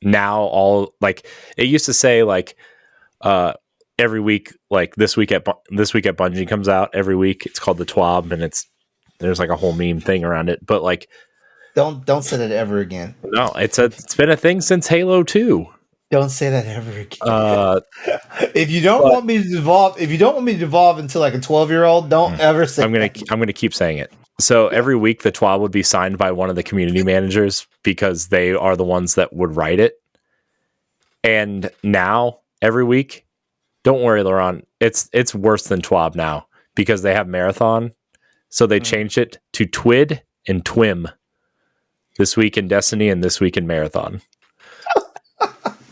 now all like it used to say like every week, like this week at Bungie comes out every week. It's called the TWAB, and there's like a whole meme thing around it. But like, don't say that ever again. No, it's been a thing since Halo 2. Don't say that ever again. If you don't want me to devolve into like a 12-year-old, don't ever say. I'm gonna keep saying it. So every week the TWAB would be signed by one of the community managers because they are the ones that would write it. And now every week, don't worry, LeRon, it's worse than TWAB now because they have Marathon. So they changed it to TWID and TWIM. This week in Destiny and this week in Marathon.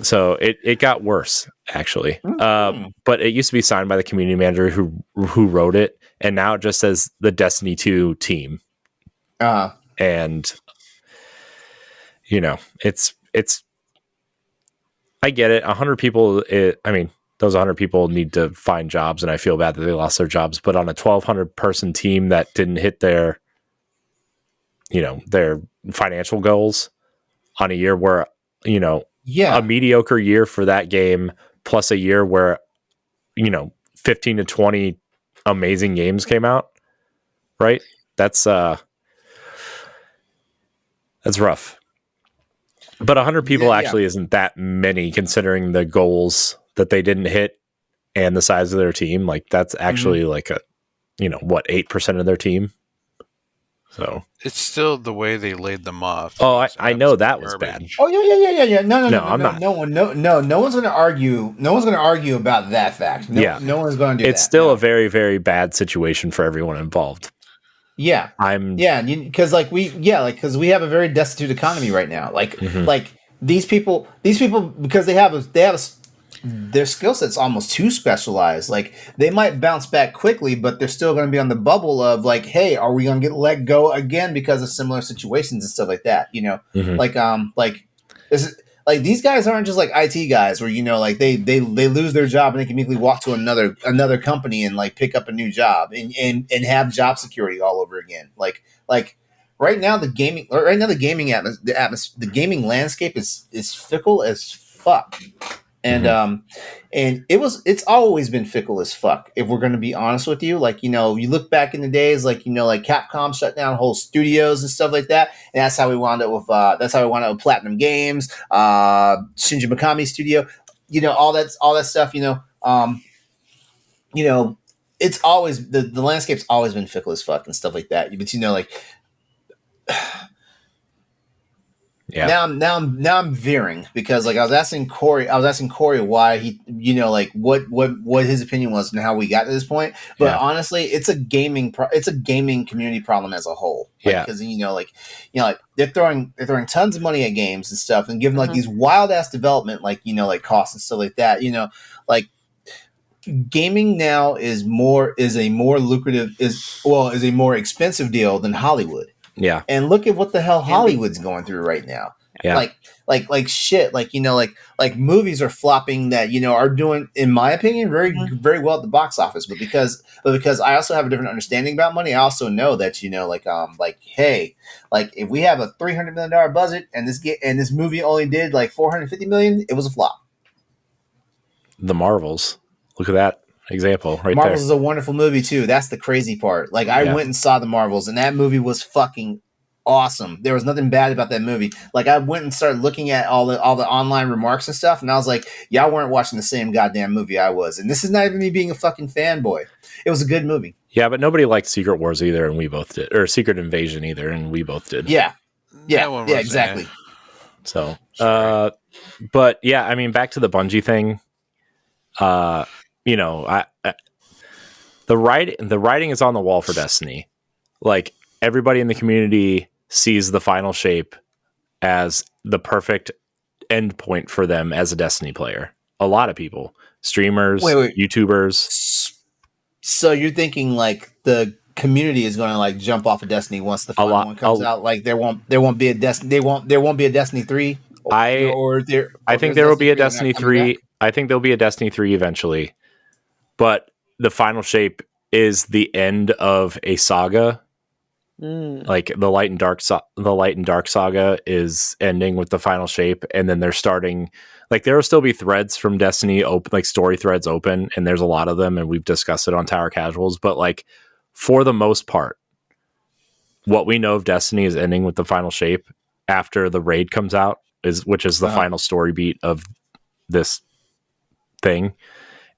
So it got worse, actually. But it used to be signed by the community manager who wrote it, and now it just says the Destiny 2 team. And it's I get it. 100 people. Those 100 people need to find jobs, and I feel bad that they lost their jobs. But on a 1,200 person team that didn't hit their financial goals on a year where a mediocre year for that game plus a year where 15 to 20 amazing games came out, right? That's rough. But 100 people actually isn't that many considering the goals that they didn't hit and the size of their team. Like that's actually like a 8% of their team. So it's still the way they laid them off. Oh, I know that was bad. Oh yeah. No, I'm not. No one's going to argue. No one's going to argue about that fact. No one's going to do that. It's still a very, very bad situation for everyone involved. Yeah, because because we have a very destitute economy right now. Like these people because they have their skill set's almost too specialized. Like they might bounce back quickly, but they're still going to be on the bubble of like, hey, are we going to get let go again because of similar situations and stuff like that? Like these guys aren't just like IT guys where they lose their job and they can immediately walk to another company and like pick up a new job and have job security all over again. Like right now the gaming landscape is fickle as fuck. And it's always been fickle as fuck. If we're going to be honest with you, like you look back in the days, like like Capcom shut down whole studios and stuff like that, and that's how we wound up with Platinum Games, Shinji Mikami Studio, all that stuff. It's always the landscape's always been fickle as fuck and stuff like that. But yeah. Now I'm veering because like I was asking Corey why he what his opinion was and how we got to this point. But honestly, it's a gaming community problem as a whole. Because they're throwing tons of money at games and stuff and giving like these wild ass development like costs and stuff like that. Like gaming now is a more expensive deal than Hollywood. Yeah. And look at what the hell Hollywood's going through right now. Yeah. Like shit. Like movies are flopping that, are doing, in my opinion, very, very well at the box office. But because I also have a different understanding about money, I also know that, hey, like if we have a $300 million budget and this movie only did like $450 million, it was a flop. The Marvels. Look at that example right Marvels there. Marvels is a wonderful movie too. That's the crazy part. Like I went and saw the Marvels, and that movie was fucking awesome. There was nothing bad about that movie. Like I went and started looking at all the online remarks and stuff, and I was like, y'all weren't watching the same goddamn movie I was. And this is not even me being a fucking fanboy. It was a good movie. Yeah, but nobody liked Secret Wars either, and we both did, or Secret Invasion either, and we both did. Yeah, exactly. So, but yeah, I mean, back to the Bungie thing. The writing is on the wall for Destiny. Like everybody in the community sees the final shape as the perfect end point for them as a Destiny player. A lot of people, streamers, YouTubers. So you're thinking like the community is going to like jump off of Destiny once the final one comes out? Like there won't be a Destiny. There won't be a Destiny 3. I think there will be a Destiny 3. I think there'll be a Destiny 3 eventually. But the final shape is the end of a saga Like the Light and Dark saga is ending with the final shape, and then they're starting. Like there will still be threads from Destiny open, like story threads open, and there's a lot of them, and we've discussed it on Tower Casuals. But like for the most part, what we know of Destiny is ending with the final shape after the raid comes out, which is the final story beat of this thing.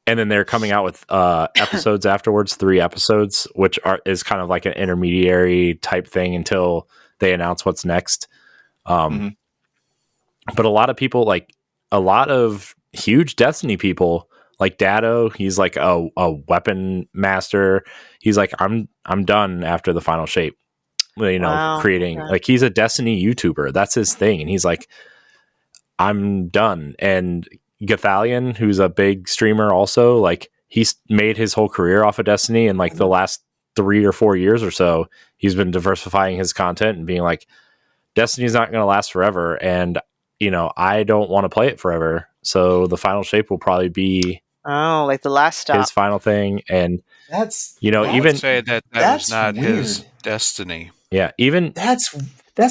And then they're coming out with episodes afterwards, 3 episodes, which is kind of like an intermediary type thing until they announce what's next. But a lot of people, like a lot of huge Destiny people, like Dado, he's like a weapon master. He's like, I'm done after the final shape. Creating like he's a Destiny YouTuber. That's his thing, and he's like, I'm done. And Gathalion, who's a big streamer also, like he's made his whole career off of Destiny, and like the last 3 or 4 years or so he's been diversifying his content and being like, Destiny's not going to last forever, and I don't want to play it forever, so the final shape will probably be like the last stop, his final thing. And that's even would say that was not weird. his destiny. Yeah, even that's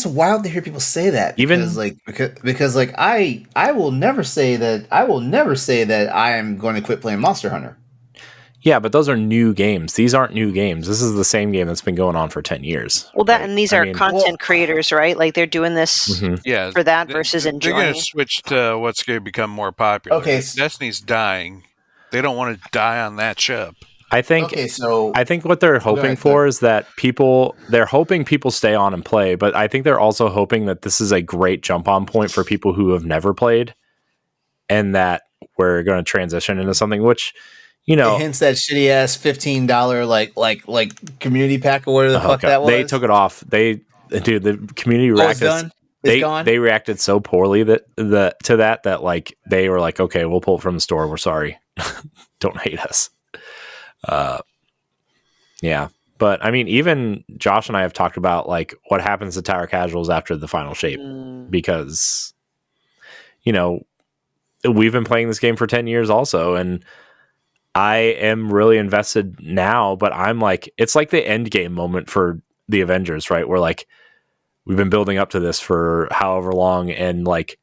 wild to hear people say that, because I will never say that I am going to quit playing Monster Hunter. Yeah, but those are new games. These aren't new games. This is the same game that's been going on for 10 years. Well, and these are content creators, right? Like they're doing this for that versus enjoying. They're going to switch to what's going to become more popular. Okay, Destiny's dying. They don't want to die on that ship. I think what they're hoping for is that they're hoping people stay on and play, but I think they're also hoping that this is a great jump on point for people who have never played, and that we're going to transition into something which, hence that shitty ass $15 like community pack or whatever the fuck that was. They took it off. The community reacted. They reacted so poorly to that like they were like, okay, we'll pull it from the store. We're sorry. Don't hate us. Yeah, but I mean, even Josh and I have talked about like what happens to Tower Casuals after the final shape, because we've been playing this game for 10 years also, and I am really invested now, but I'm like, it's like the end game moment for the Avengers, right? Where like we've been building up to this for however long, and like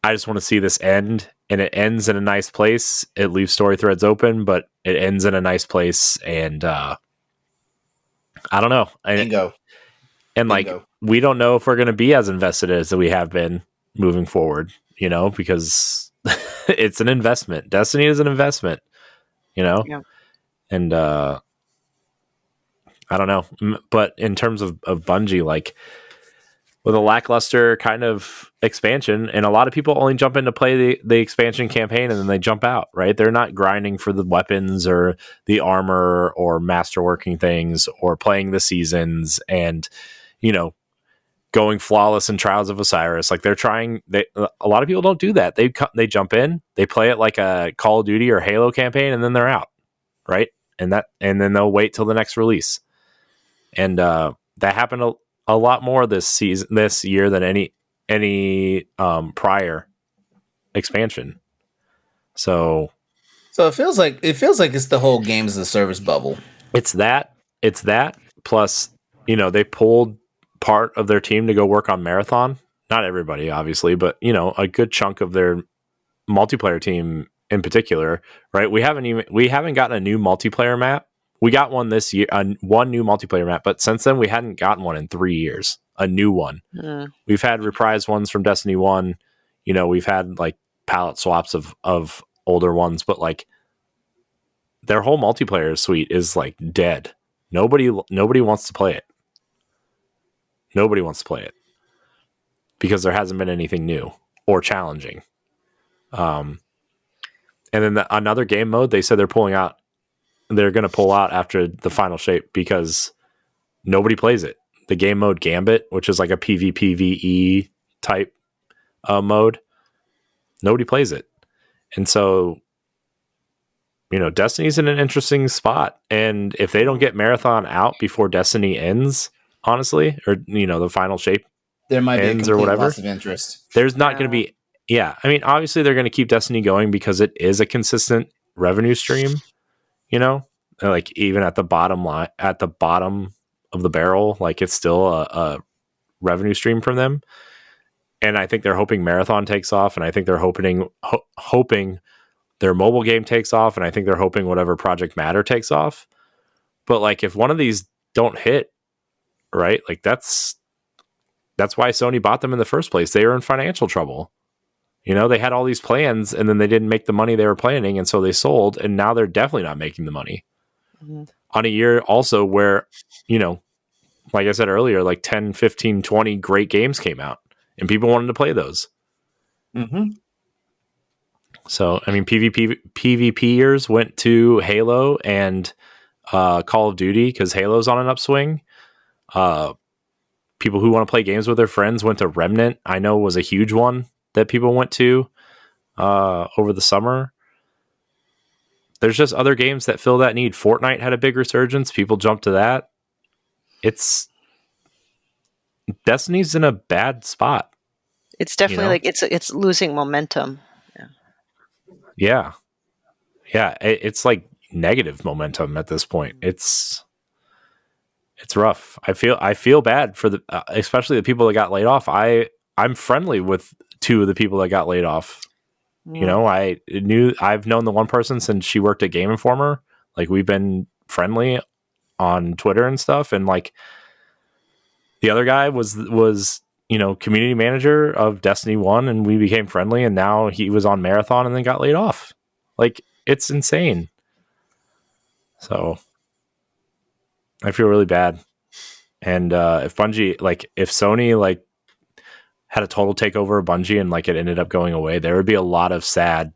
I just want to see this end, and it ends in a nice place. It leaves story threads open, but it ends in a nice place, and I don't know. Bingo. And like we don't know if we're going to be as invested as we have been moving forward, because it's an investment. Destiny is an investment, Yeah. And I don't know. But in terms of Bungie, like with a lackluster kind of expansion, and a lot of people only jump in to play the expansion campaign and then they jump out, right? They're not grinding for the weapons or the armor or masterworking things or playing the seasons and, going flawless in Trials of Osiris. Like a lot of people don't do that. They jump in, they play it like a Call of Duty or Halo campaign, and then they're out, right? And then they'll wait till the next release. And that happened a lot more this year than any prior expansion. So it feels like it's the whole games as a service bubble. It's that plus, they pulled part of their team to go work on Marathon. Not everybody, obviously, but a good chunk of their multiplayer team in particular, right? We haven't gotten a new multiplayer map. We got one this year, one new multiplayer map, but since then we hadn't gotten one in 3 years. A new one. We've had reprised ones from Destiny 1. We've had like palette swaps of older ones, but like their whole multiplayer suite is like dead. Nobody wants to play it. Nobody wants to play it because there hasn't been anything new or challenging. And then another game mode, they said they're going to pull out after the final shape because nobody plays it. The game mode Gambit, which is like a PvPvE type mode, nobody plays it. And so, Destiny's in an interesting spot. And if they don't get Marathon out before Destiny ends, honestly, or, the final shape there might ends be a or whatever, loss of interest. There's not going to be, I mean, obviously they're going to keep Destiny going because it is a consistent revenue stream, like even at the bottom of the barrel. Like it's still a revenue stream from them. And I think they're hoping Marathon takes off, and I think they're hoping their mobile game takes off, and I think they're hoping whatever Project Matter takes off. But like if one of these don't hit, right? Like that's why Sony bought them in the first place. They were in financial trouble. They had all these plans and then they didn't make the money they were planning, and so they sold, and now they're definitely not making the money. Mm-hmm. On a year also where, like I said earlier, like 10, 15, 20 great games came out and people wanted to play those. Mm-hmm. So, I mean, PvPers went to Halo and Call of Duty because Halo's on an upswing. People who want to play games with their friends went to Remnant. I know was a huge one that people went to over the summer. There's just other games that fill that need. Fortnite had a big resurgence. People jumped to that. Destiny's in a bad spot. It's definitely like it's losing momentum. Yeah. It's like negative momentum at this point. It's rough. I feel bad for especially the people that got laid off. I'm friendly with two of the people that got laid off. I've known the one person since she worked at Game Informer. Like we've been friendly on Twitter and stuff, and like the other guy was community manager of Destiny 1, and we became friendly, and now he was on Marathon and then got laid off. Like it's insane. So I feel really bad. And if Bungie, like if Sony like had a total takeover of Bungie and like it ended up going away, there would be a lot of sad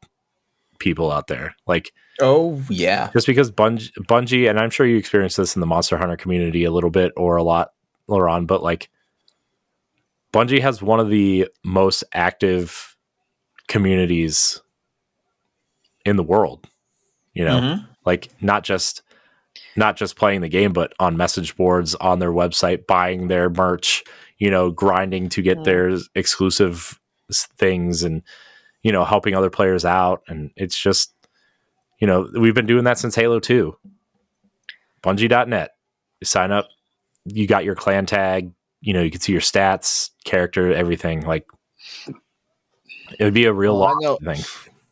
people out there. Like, oh yeah, just because Bungie, and I'm sure you experienced this in the Monster Hunter community a little bit or a lot, LeRon, but like Bungie has one of the most active communities in the world. Like not just playing the game, but on message boards, on their website, buying their merch, grinding to get their exclusive things and, helping other players out. And it's just, we've been doing that since Halo 2. Bungie.net. You sign up, you got your clan tag, you can see your stats, character, everything. Like it would be a real thing.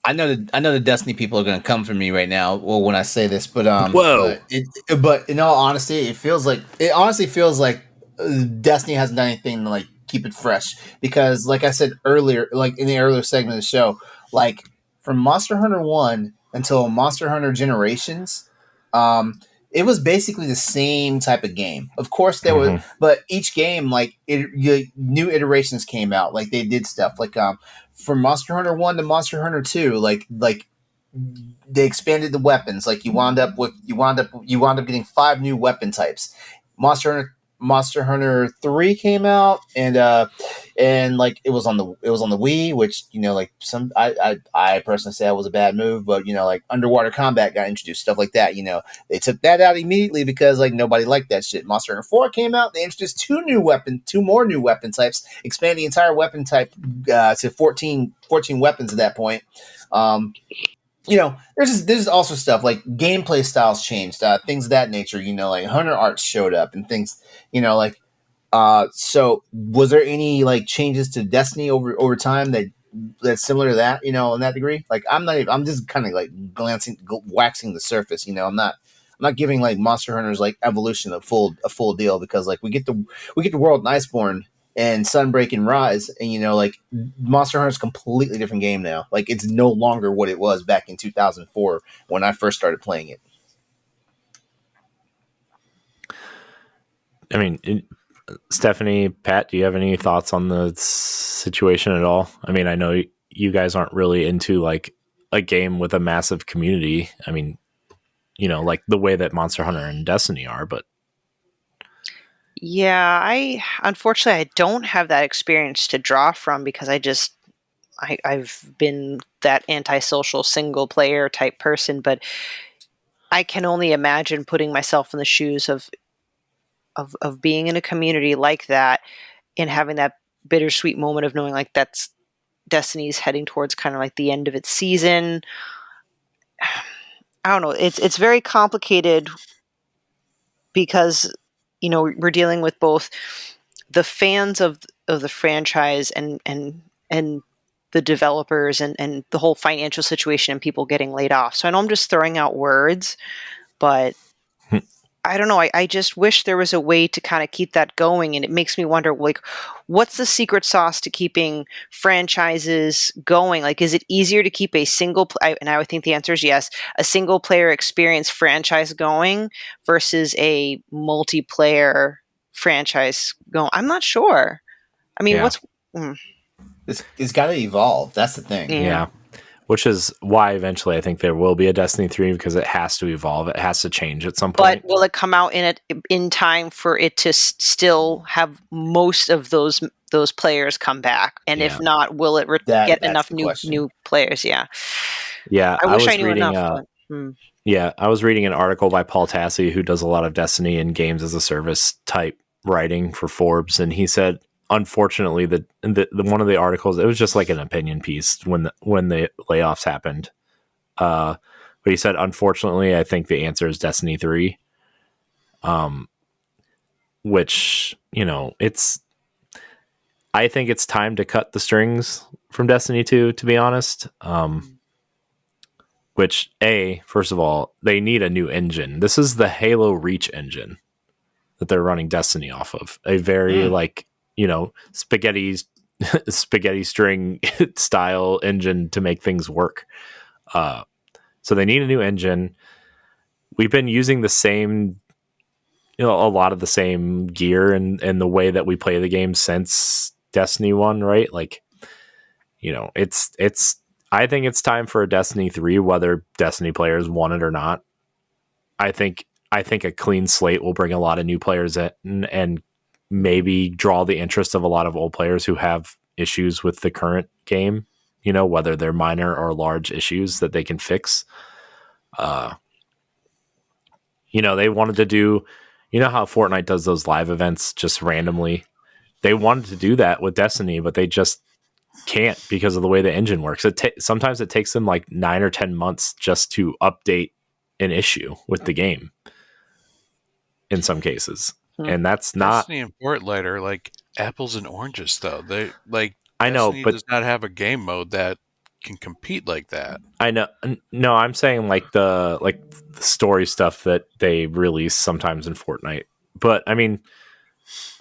I know the Destiny people are going to come for me right now. Well, when I say this, but but in all honesty, it honestly feels like Destiny hasn't done anything to like keep it fresh, because like I said earlier, like in the earlier segment of the show, like from Monster Hunter 1 until Monster Hunter Generations, it was basically the same type of game. Of course, there was, but each game, like new iterations came out. Like they did stuff like from Monster Hunter 1 to Monster Hunter 2, like they expanded the weapons. Like you wound up getting 5 new weapon types. Monster Hunter 3 came out, and like it was on the Wii, which like I personally say that was a bad move, but like underwater combat got introduced, stuff like that. They took that out immediately because like nobody liked that shit. Monster Hunter 4 came out, they introduced 2 more new weapon types, expanding the entire weapon type to 14 weapons at that point. There's also stuff like gameplay styles changed, things of that nature. Like hunter arts showed up and things. So was there any like changes to Destiny over time that's similar to that? In that degree. Like I'm just kind of like waxing the surface. I'm not giving like Monster Hunter's like evolution a full deal, because like we get the world in Iceborne and Sunbreak and Rise, and like Monster Hunter's a completely different game now. Like it's no longer what it was back in 2004 when I first started playing it. I mean, Stephanie, Pat, do you have any thoughts on the situation at all? I mean, I know you guys aren't really into like a game with a massive community. I mean, like the way that Monster Hunter and Destiny are, but yeah, unfortunately I don't have that experience to draw from, because I've been that antisocial single player type person, but I can only imagine putting myself in the shoes of being in a community like that and having that bittersweet moment of knowing like that's Destiny's heading towards kind of like the end of its season. I don't know. It's very complicated, because we're dealing with both the fans of the franchise and the developers and the whole financial situation and people getting laid off. So I know I'm just throwing out words, but I don't know. I just wish there was a way to kind of keep that going. And it makes me wonder, like, what's the secret sauce to keeping franchises going? Like, is it easier to keep a and I would think the answer is yes, a single player experience franchise going versus a multiplayer franchise going? I'm not sure. I mean, It's got to evolve. That's the thing. Yeah. Which is why eventually I think there will be a Destiny 3 because it has to evolve. It has to change at some point. But will it come out in time for it to still have most of those players come back? And if not, will it get enough new players? Yeah. Yeah. I wish I knew enough. Yeah. I was reading an article by Paul Tassi, who does a lot of Destiny and games as a service type writing for Forbes. And he said, unfortunately, the one of the articles, it was just like an opinion piece when the layoffs happened. But he said, unfortunately, I think the answer is Destiny 3. Which, I think it's time to cut the strings from Destiny 2, to be honest. Which, first of all, they need a new engine. This is the Halo Reach engine that they're running Destiny off of. A very spaghetti string style engine to make things work. So they need a new engine. We've been using the same, a lot of the same gear and the way that we play the game since Destiny 1, right? Like, I think it's time for a Destiny 3, whether Destiny players want it or not. I think a clean slate will bring a lot of new players in and maybe draw the interest of a lot of old players who have issues with the current game, whether they're minor or large issues that they can fix. They wanted to do, how Fortnite does those live events just randomly. They wanted to do that with Destiny, but they just can't because of the way the engine works. Sometimes it takes them like 9 or 10 months just to update an issue with the game in some cases. And that's not Destiny and Fortnite are like apples and oranges, though. They I know, Destiny but does not have a game mode that can compete like that. I know. No, I'm saying like the story stuff that they release sometimes in Fortnite. But I mean,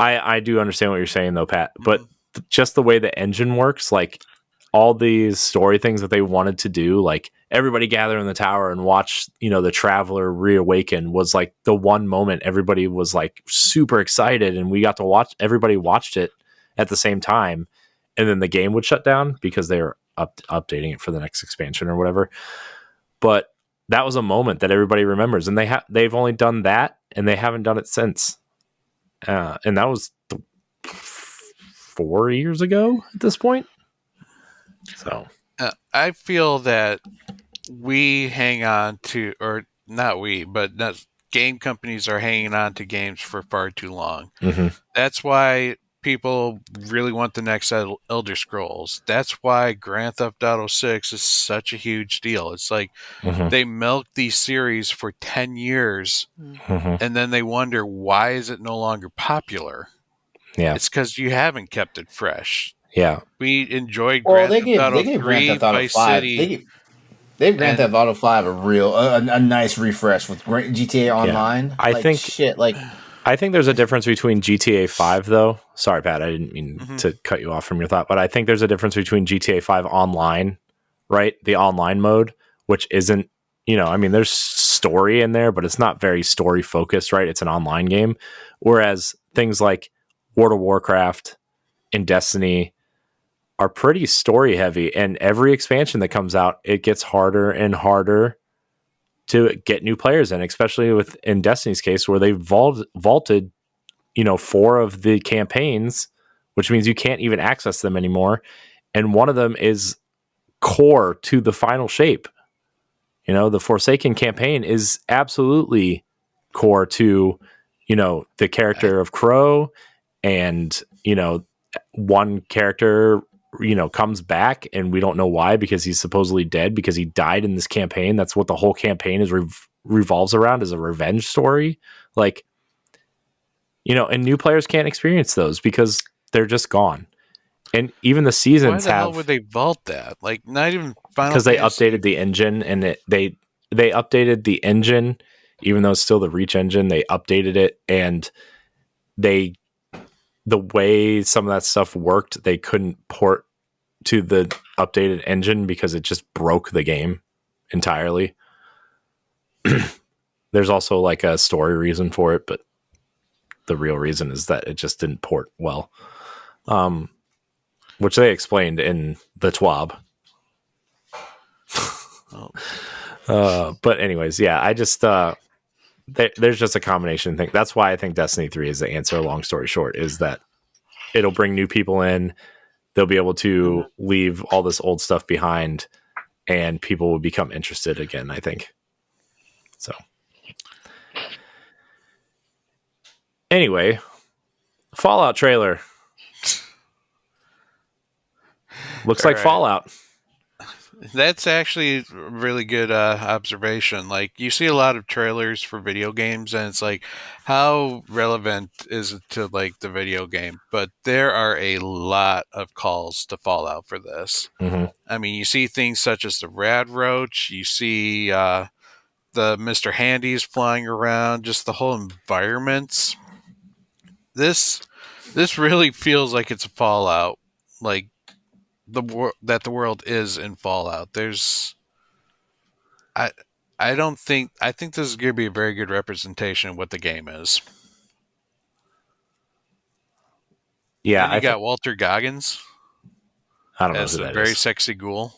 I do understand what you're saying though, Pat. But just the way the engine works, like all these story things that they wanted to do, like everybody gather in the tower and watch, the Traveler reawaken, was like the one moment everybody was like super excited, and we got to watch. Everybody watched it at the same time, and then the game would shut down because they were updating it for the next expansion or whatever. But that was a moment that everybody remembers, and they've only done that, and they haven't done it since. And that was 4 years ago at this point. So I feel that we hang on to, or not we, but game companies are hanging on to games for far too long. Mm-hmm. That's why people really want the next Elder Scrolls. That's why Grand Theft Auto 6 is such a huge deal. It's like they milk these series for 10 years and then they wonder, why is it no longer popular? Yeah. It's because you haven't kept it fresh. Yeah. We enjoyed Grand Theft Auto 3, Vice City. They gave Grand Theft Auto 5 a nice refresh with GTA Online. I think there's a difference between GTA 5 though. Sorry, Pat, I didn't mean to cut you off from your thought, but I think there's a difference between GTA 5 Online, right? The online mode, which isn't, there's story in there, but it's not very story focused, right? It's an online game. Whereas things like World of Warcraft and Destiny are pretty story heavy, and every expansion that comes out, it gets harder and harder to get new players in, especially in Destiny's case, where they vaulted, 4 of the campaigns, which means you can't even access them anymore. And one of them is core to the final shape. The Forsaken campaign is absolutely core to, the character of Crow, and, one character comes back and we don't know why, because he's supposedly dead because he died in this campaign. That's what the whole campaign is revolves around, is a revenge story. Like, and new players can't experience those because they're just gone. And even the seasons Why the hell would they vault that? Like, not even Final because they Fantasy. updated the engine, and they updated the engine, even though it's still the Reach engine. They updated it, and the way some of that stuff worked, they couldn't port to the updated engine because it just broke the game entirely. There's also like a story reason for it, but the real reason is that it just didn't port well, which they explained in the TWAB. But anyways, yeah, I just there's just a combination thing. That's why I think Destiny 3 is the answer. Long story short, is that it'll bring new people in. They'll be able to leave all this old stuff behind, and people will become interested again, I think. So anyway, Fallout trailer. Looks like Fallout. That's actually a really good observation. Like, you see a lot of trailers for video games, and it's like, how relevant is it to like the video game? But there are a lot of calls to Fallout for this. Mm-hmm. I mean, you see things such as the Rad Roach, you see the Mr. Handies flying around, just the whole environments. This really feels like it's a Fallout, like that the world is in Fallout. I think this is going to be a very good representation of what the game is. Yeah, and you got Walter Goggins. I don't know as who the that very is. sexy ghoul.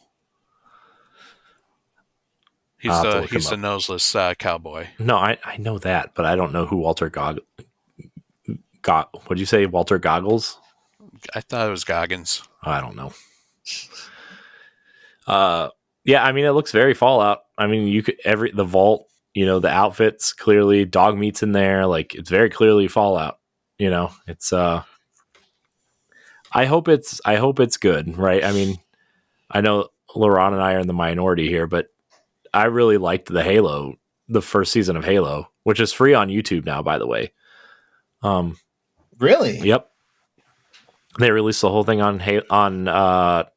He's I'll have to look the him up. noseless cowboy. No, I know that, but I don't know who Walter what'd you say, Walter Goggles? I thought it was Goggins. I don't know. Yeah, I mean, it looks very Fallout. I mean, you could the vault, the outfits, clearly dog meat's in there. Like, it's very clearly Fallout. It's I hope it's good, right? I mean, I know LeRon and I are in the minority here, but I really liked the first season of Halo, which is free on YouTube now, by the way. Really? Yep. They released the whole thing on Halo's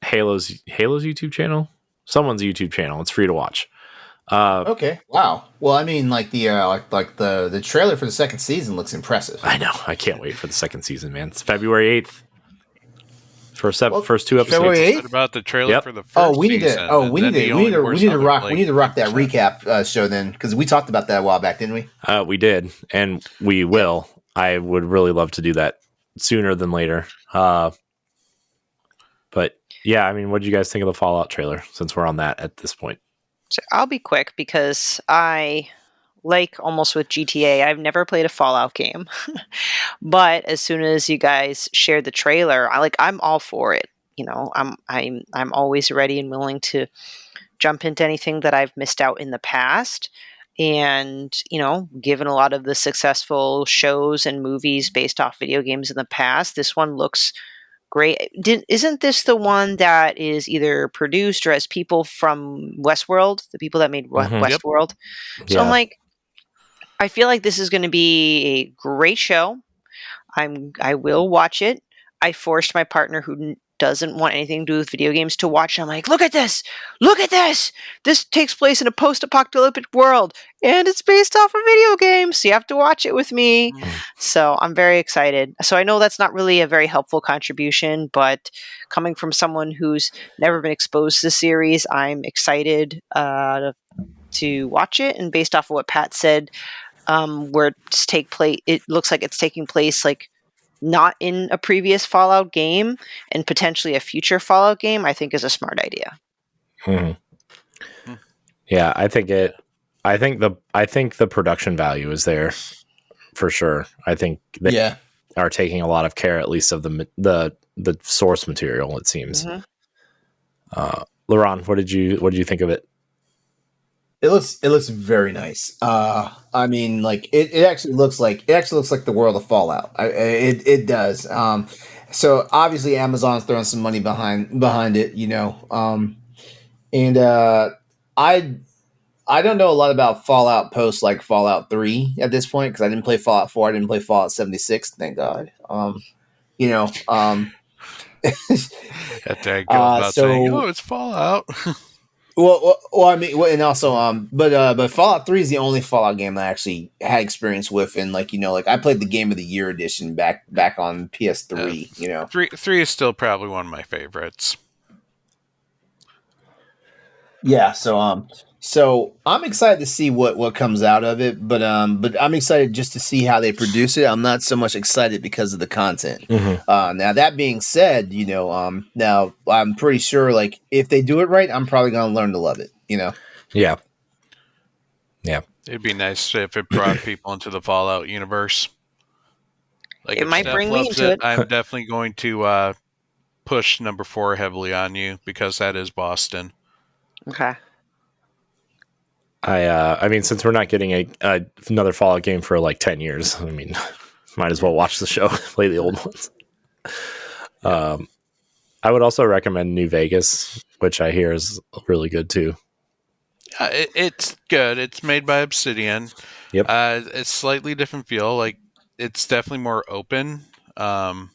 YouTube channel, someone's YouTube channel. It's free to watch. Okay. Wow. Well, I mean, like the trailer for the second season looks impressive. I know. I can't wait for the second season, man. It's February 8th. First 2 episodes. February 8th? What about the trailer for the first we need season? to. We need to rock that recap show then, because we talked about that a while back, didn't we? We did, and we will. I would really love to do that sooner than later. But yeah, I mean, what did you guys think of the Fallout trailer? Since we're on that at this point, So I'll be quick because I, like almost with GTA, I've never played a Fallout game. But as soon as you guys shared the trailer, I'm all for it. I'm always ready and willing to jump into anything that I've missed out in the past. And, given a lot of the successful shows and movies based off video games in the past, this one looks great. Isn't this the one that is either produced or has people from Westworld, the people that made Westworld? Yep. So I'm like, I feel like this is going to be a great show. I will watch it. I forced my partner, who doesn't want anything to do with video games, to watch. I'm like, look at this! Look at this! This takes place in a post-apocalyptic world, and it's based off a video game, so you have to watch it with me. So I'm very excited. So I know that's not really a very helpful contribution, but coming from someone who's never been exposed to the series, I'm excited to watch it. And based off of what Pat said, where it looks like it's taking place like not in a previous Fallout game and potentially a future Fallout game, I think is a smart idea. Mm-hmm. Yeah, I think the production value is there for sure. I think they are taking a lot of care, at least of the source material. It seems. Mm-hmm. LeRon, what did you think of it? It looks very nice. I mean, like it actually looks like the world of Fallout. It does. So obviously Amazon's throwing some money behind it, and I don't know a lot about Fallout post like Fallout 3 at this point because I didn't play Fallout 4. I didn't play Fallout 76. Thank God. You know. After I go about saying, So "Oh, it's Fallout." I mean, and also, but Fallout 3 is the only Fallout game that I actually had experience with, and like I played the Game of the Year edition back on PS3. Three is still probably one of my favorites. Yeah, so I'm excited to see what comes out of it, but I'm excited just to see how they produce it. I'm not so much excited because of the content. Now that being said, now I'm pretty sure like if they do it right, I'm probably gonna learn to love it. Yeah. It'd be nice if it brought people into the Fallout universe. Like It if might Steph bring me loves into it, it. I'm definitely going to push number 4 heavily on you because that is Boston. Okay. I mean, since we're not getting another Fallout game for like 10 years, I mean, might as well watch the show, play the old ones. I would also recommend New Vegas, which I hear is really good too. It's good. It's made by Obsidian. Yep. It's slightly different feel. Like it's definitely more open. You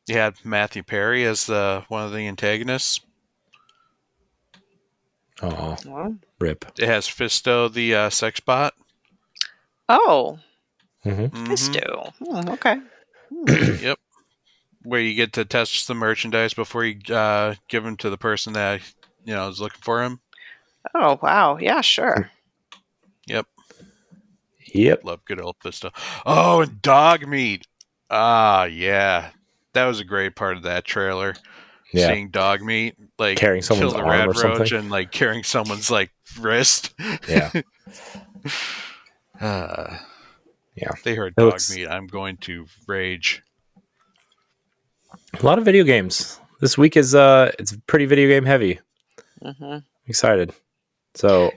had Matthew Perry as one of the antagonists. Oh, Well. rip. It has Fisto, the sex bot. Oh. Mm-hmm. Fisto. Okay. Yep. Where you get to test the merchandise before you give them to the person that is looking for him. Oh wow. Yeah. Sure. Yep. Yep. Love good old Fisto. Oh, and dog meat. Ah, yeah. That was a great part of that trailer. Yeah. Seeing dog meat, like Carrying someone's kill the arm or rad roach something. and like carrying someone's like wrist. Yeah. Yeah. They heard It dog looks- meat. I'm going to rage. A lot of video games. This week is it's pretty video game heavy. Mm-hmm. Excited. So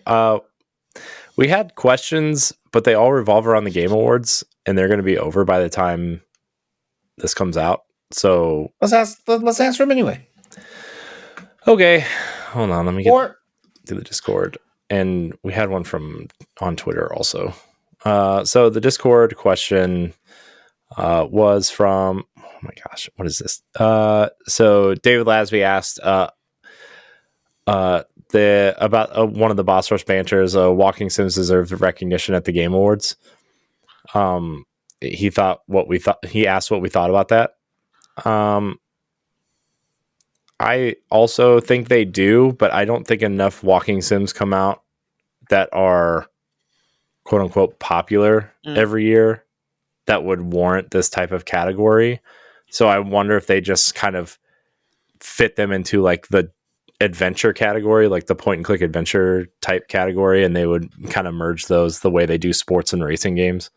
we had questions, but they all revolve around the Game Awards, and they're going to be over by the time this comes out. So let's answer them anyway. Okay, hold on. Let me get Or to the Discord, and we had one from on Twitter also. So the Discord question was from. Oh my gosh, what is this? So David Lasby asked about one of the Boss Rush banters. Walking Sims deserves recognition at the Game Awards. He thought what we thought. He asked what we thought about that. I also think they do, but I don't think enough walking sims come out that are quote unquote popular every year that would warrant this type of category. So I wonder if they just kind of fit them into like the adventure category, like the point and click adventure type category, and they would kind of merge those the way they do sports and racing games.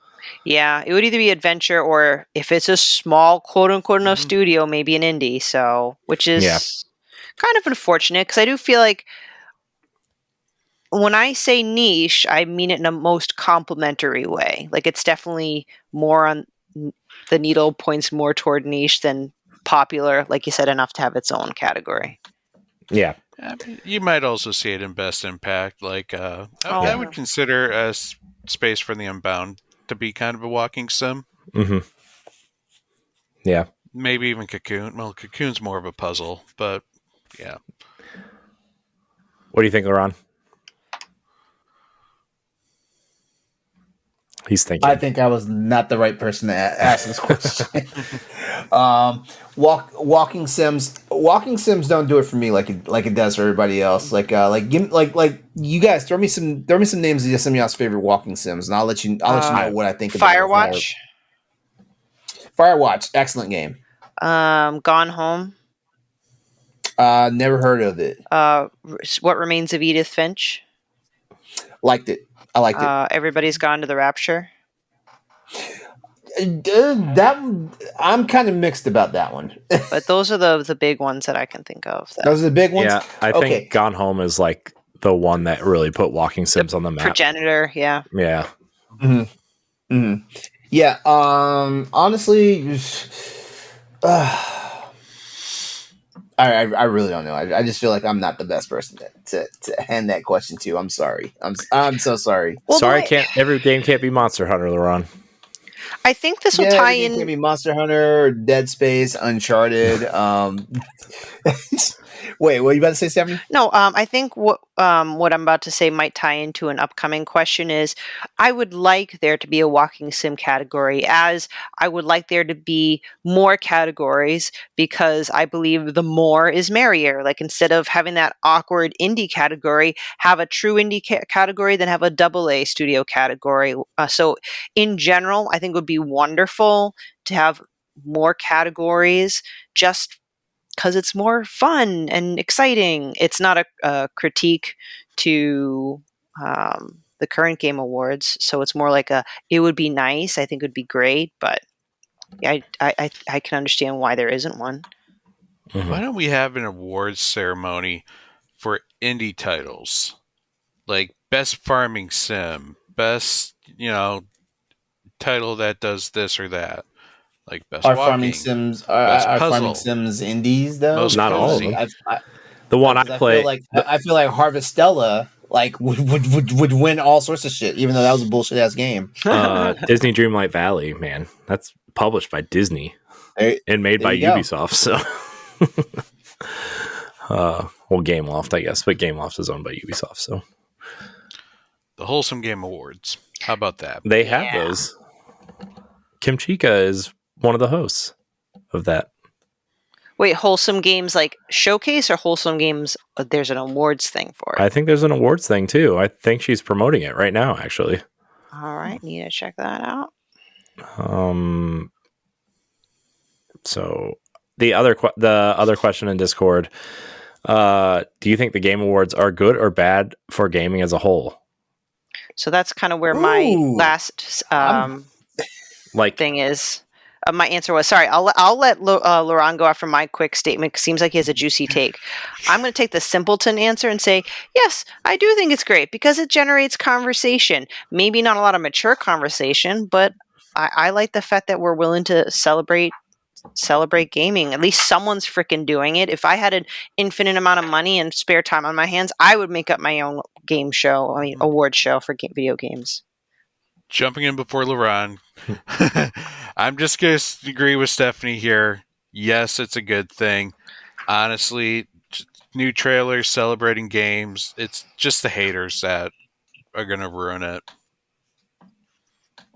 Yeah, it would either be adventure or if it's a small quote unquote enough studio, maybe an indie. So, which is kind of unfortunate because I do feel like when I say niche, I mean it in a most complimentary way. Like it's definitely more on the needle points more toward niche than popular, like you said, enough to have its own category. Yeah. I mean, you might also see it in Best Impact. Like, I would consider a Space for the Unbound to be kind of a walking sim. Mm-hmm. Yeah. Maybe even Cocoon. Well, Cocoon's more of a puzzle, but yeah. What do you think, LeRon? He's thinking. I think I was not the right person to ask this question. Walking sims don't do it for me like it does for everybody else. Like you guys throw me some names of some of y'all's favorite walking sims, and I'll let you know what I think. Firewatch. Firewatch, excellent game. Gone Home. Never heard of it. What Remains of Edith Finch. Liked it. I liked it. Everybody's Gone to the Rapture. That I'm kind of mixed about that one. But those are the big ones that I can think of. Those are the big ones. Yeah, I think Gone Home is like the one that really put walking sims on the map. Progenitor, yeah. Yeah. Mm-hmm. Mm-hmm. Yeah. Honestly, I really don't know. I just feel like I'm not the best person to hand that question to. I'm sorry. I'm so sorry. Well, Sorry, every game can't be Monster Hunter, LeRon. I think this will Yeah, tie everything in. can be Monster Hunter, Dead Space, Uncharted. Wait, what are you about to say, Stephanie? No, I think what I'm about to say might tie into an upcoming question is I would like there to be a walking sim category, as I would like there to be more categories, because I believe the more is merrier. Like, instead of having that awkward indie category, have a true indie category, then have a double A studio category. So in general, I think it would be wonderful to have more categories, just because it's more fun and exciting. It's not a critique to the current Game Awards, so it's more like it would be nice. I think it would be great, but yeah, I can understand why there isn't one. Mm-hmm. Why don't we have an awards ceremony for indie titles, like best farming sim, best title that does this or that, like best Our walking, farming sims, best our farming puzzle, sims indies though. most Not all of cozy. them. I The one I because played, I feel like Harvestella like would win all sorts of shit, even though that was a bullshit ass game. Disney Dreamlight Valley, man, that's published by Disney and made by you go. Ubisoft. So, well, Gameloft, I guess, but Gameloft is owned by Ubisoft. So, The Wholesome Game Awards. How about that? they have those. Kim Chica is one of the hosts of that. Wait, Wholesome Games like showcase, or Wholesome Games? There's an awards thing for it. I think there's an awards thing too. I think she's promoting it right now, actually. All right, need to check that out. So the other question in Discord, do you think the Game Awards are good or bad for gaming as a whole? So that's kind of where my last thing is. My answer was, sorry, I'll let LeRon go after my quick statement. Seems like he has a juicy take. I'm going to take the simpleton answer and say, yes, I do think it's great because it generates conversation. Maybe not a lot of mature conversation, but I like the fact that we're willing to celebrate gaming. At least someone's freaking doing it. If I had an infinite amount of money and spare time on my hands, I would make up my own award show for video games. Jumping in before LeRon, I'm just going to agree with Stephanie here. Yes, it's a good thing. Honestly, new trailers celebrating games. It's just the haters that are going to ruin it.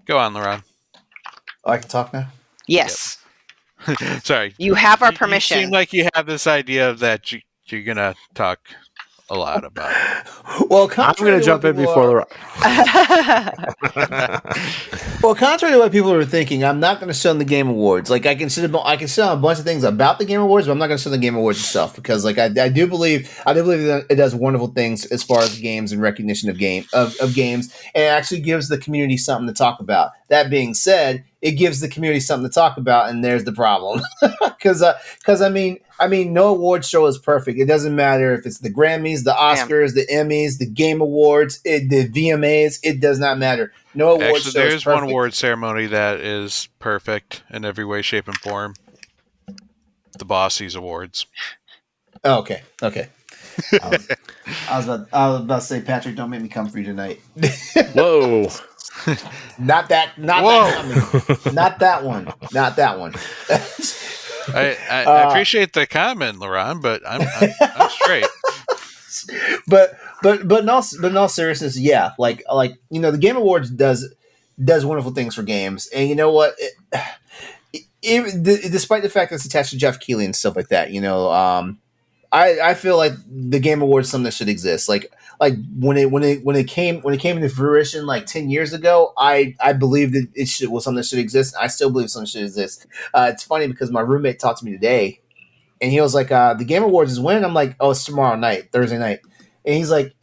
Go on, LeRon. Oh, I can talk now? Yes. Yep. Sorry. You have our permission. You seem like you have this idea that you're going to talk a lot about it. Well, I'm going to jump in before Well, contrary to what people are thinking, I'm not going to show them the Game Awards. Like, I can sit on a bunch of things about the Game Awards, but I'm not going to show the Game Awards itself because, like, I do believe that it does wonderful things as far as games and recognition of games, and it actually gives the community something to talk about. That being said, it gives the community something to talk about, and there's the problem. Because I mean, no award show is perfect. It doesn't matter if it's the Grammys, the Oscars, the Emmys, the Game Awards, the VMAs. It does not matter. No award show is perfect. There's one award ceremony that is perfect in every way, shape, and form. The Bossies Awards. Oh, okay. I was about to say, Patrick, don't make me come for you tonight. Whoa. Not that one. I appreciate the comment, LeRon, but I'm straight. But in all seriousness, yeah, like the Game Awards does wonderful things for games, and you know what? Despite the fact that it's attached to Jeff Keighley and stuff like that, I feel like the Game Awards is something that should exist. Like when it came into fruition like 10 years ago, I believed that it was something that should exist. I still believe something should exist. It's funny because my roommate talked to me today, and he was like, "The Game Awards is when?" I'm like, "Oh, it's tomorrow night, Thursday night." And he's like,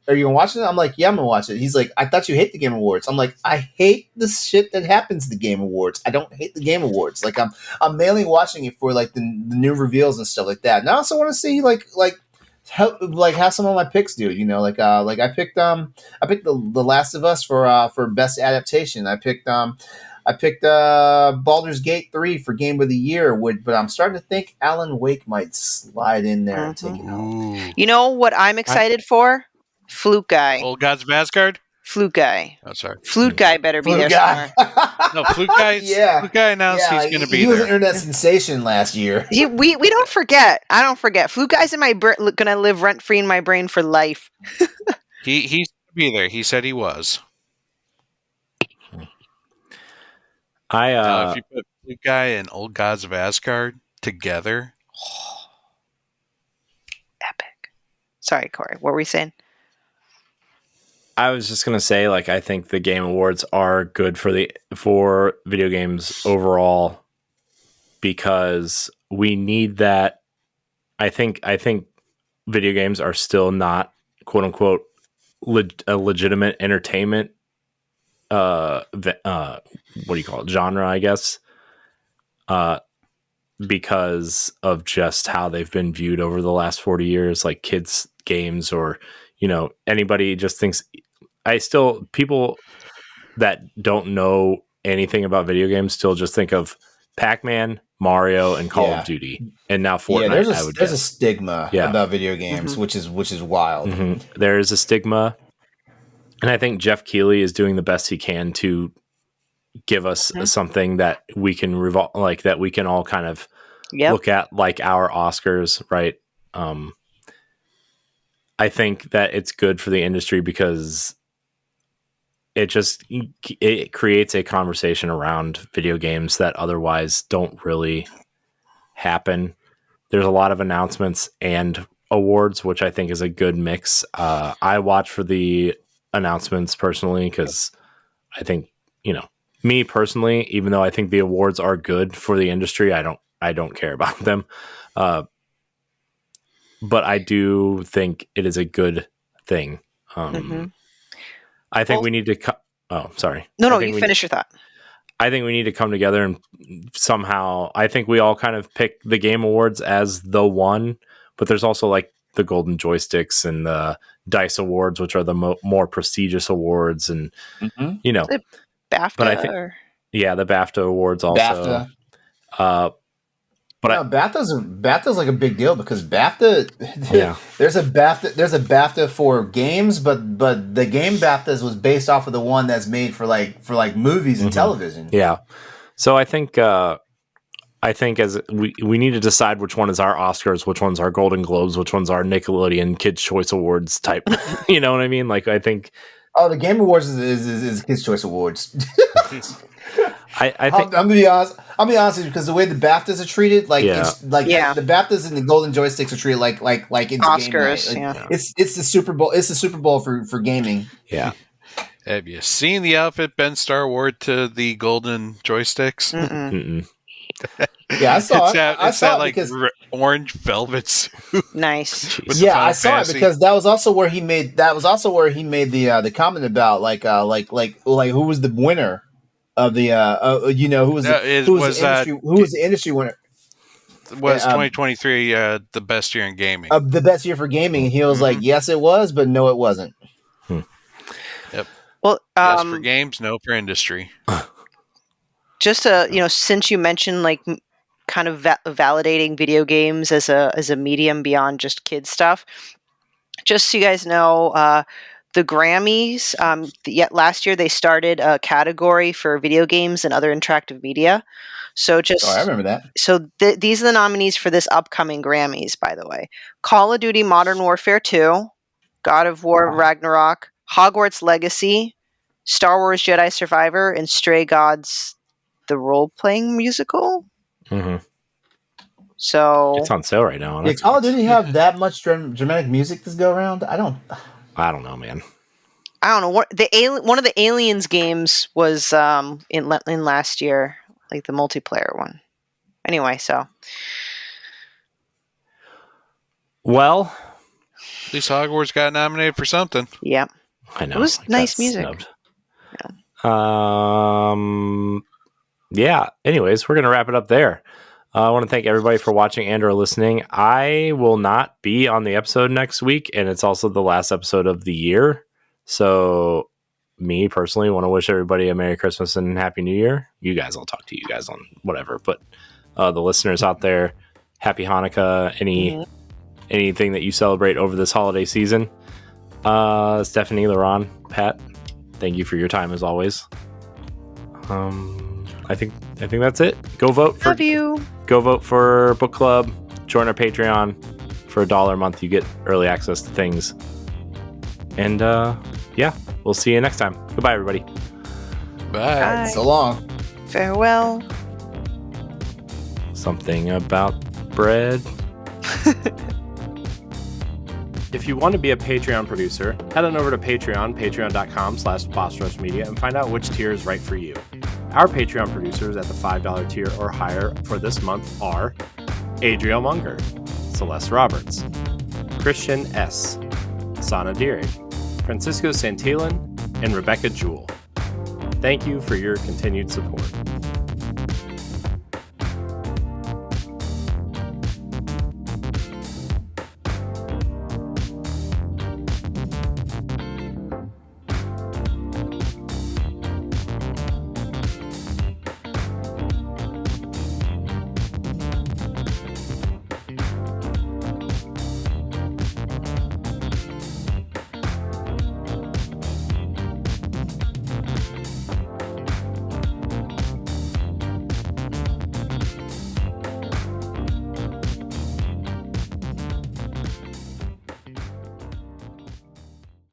"Are you gonna watch it?" I'm like, "Yeah, I'm gonna watch it." He's like, "I thought you hate the Game Awards." I'm like, "I hate the shit that happens to the Game Awards. I don't hate the Game Awards. Like I'm mainly watching it for like the new reveals and stuff like that. And I also want to see how some of my picks do. I picked The Last of Us for best adaptation. I picked Baldur's Gate 3 for Game of the Year. But I'm starting to think Alan Wake might slide in there and take it home. Ooh. You know what I'm excited for? Flute Guy. Old Gods of Asgard? Flute Guy. Oh, sorry. Flute Guy better be Flute there Guy. somewhere. No, Flute Guy. Yeah. Flute Guy announced he's going to be he was there. an internet sensation last year. We don't forget. I don't forget. Flute Guy's in my gonna live rent free in my brain for life. He's going to be there. He said he was. Now, if you put Flute Guy and Old Gods of Asgard together, Epic. Sorry, Corey. What were we saying? I was just gonna say, like, I think the Game Awards are good for video games overall because we need that. I think video games are still not quote unquote a legitimate entertainment. What do you call it? Genre, I guess. Because of just how they've been viewed over the last 40 years, like kids games or, anybody just thinks people that don't know anything about video games still just think of Pac-Man, Mario, and Call of Duty, and now Fortnite. Yeah, there's a stigma about video games, which is wild. Mm-hmm. There is a stigma, and I think Jeff Keighley is doing the best he can to give us something that we can that we can all kind of look at, like our Oscars, right? I think that it's good for the industry because it creates a conversation around video games that otherwise don't really happen. There's a lot of announcements and awards, which I think is a good mix. I watch for the announcements personally because I think, me personally, even though I think the awards are good for the industry, I don't care about them. But I do think it is a good thing. I think we need to oh, sorry. No, you finish your thought. I think we need to come together and somehow, I think we all kind of pick the Game Awards as the one, but there's also like the Golden Joysticks and the DICE Awards, which are the more prestigious awards. And, BAFTA, but I think, the BAFTA Awards also. BAFTA. BAFTA's like a big deal because BAFTA, there's a BAFTA for games, but the game BAFTAs was based off of the one that's made for movies and television. Yeah. So I think as we need to decide which one is our Oscars, which one's our Golden Globes, which one's our Nickelodeon Kids Choice Awards type. You know what I mean? Like, I think. Oh, the Game Awards is Kids Choice Awards. I think I'm gonna be honest with you, because the way the BAFTAs are treated, the BAFTAs and the Golden Joysticks are treated like it's Oscars. Game night. It's the Super Bowl. It's the Super Bowl for gaming. Yeah. Have you seen the outfit Ben Starr wore to the Golden Joysticks? Mm-mm. Yeah, I saw it. I saw it because orange velvet suit. Nice. Yeah, I saw it because that was also where he made the comment about who was the winner of the who was the industry winner. Was 2023 the best year in gaming? The best year for gaming, and he was like, "Yes, it was, but no, it wasn't." Yep. Well, yes for games, no for industry. Just since you mentioned kind of validating video games as a medium beyond just kid stuff, just so you guys know, the Grammys, last year they started a category for video games and other interactive media. So I remember that. So these are the nominees for this upcoming Grammys, by the way: Call of Duty Modern Warfare 2, God of War Ragnarok, Hogwarts Legacy, Star Wars Jedi Survivor, and Stray Gods, the role-playing musical. Mm-hmm. So it's on sale right now. Call of Duty have that much dramatic music to go around? I don't know, man. I don't know what one of the Aliens games was in last year, like the multiplayer one. Anyway, so well, at least Hogwarts got nominated for something. Yeah, I know. It was nice music. Yeah. Anyways, we're gonna wrap it up there. I want to thank everybody for watching and or listening. I will not be on the episode next week, and it's also the last episode of the year. So me personally want to wish everybody a Merry Christmas and Happy New Year. You guys, I'll talk to you guys on whatever. But the listeners out there, Happy Hanukkah. Anything that you celebrate over this holiday season. Stephanie, LeRon, Pat, thank you for your time as always. I think that's it. Go vote for book club. Join our Patreon. For $1 a month, you get early access to things. And yeah, we'll see you next time. Goodbye, everybody. Bye. So long. Farewell. Something about bread. If you want to be a Patreon producer, head on over to patreon.com/bossrushmedia and find out which tier is right for you. Our Patreon producers at the $5 tier or higher for this month are Adriel Munger, Celeste Roberts, Christian S., Sana Deering, Francisco Santillan, and Rebecca Jewell. Thank you for your continued support.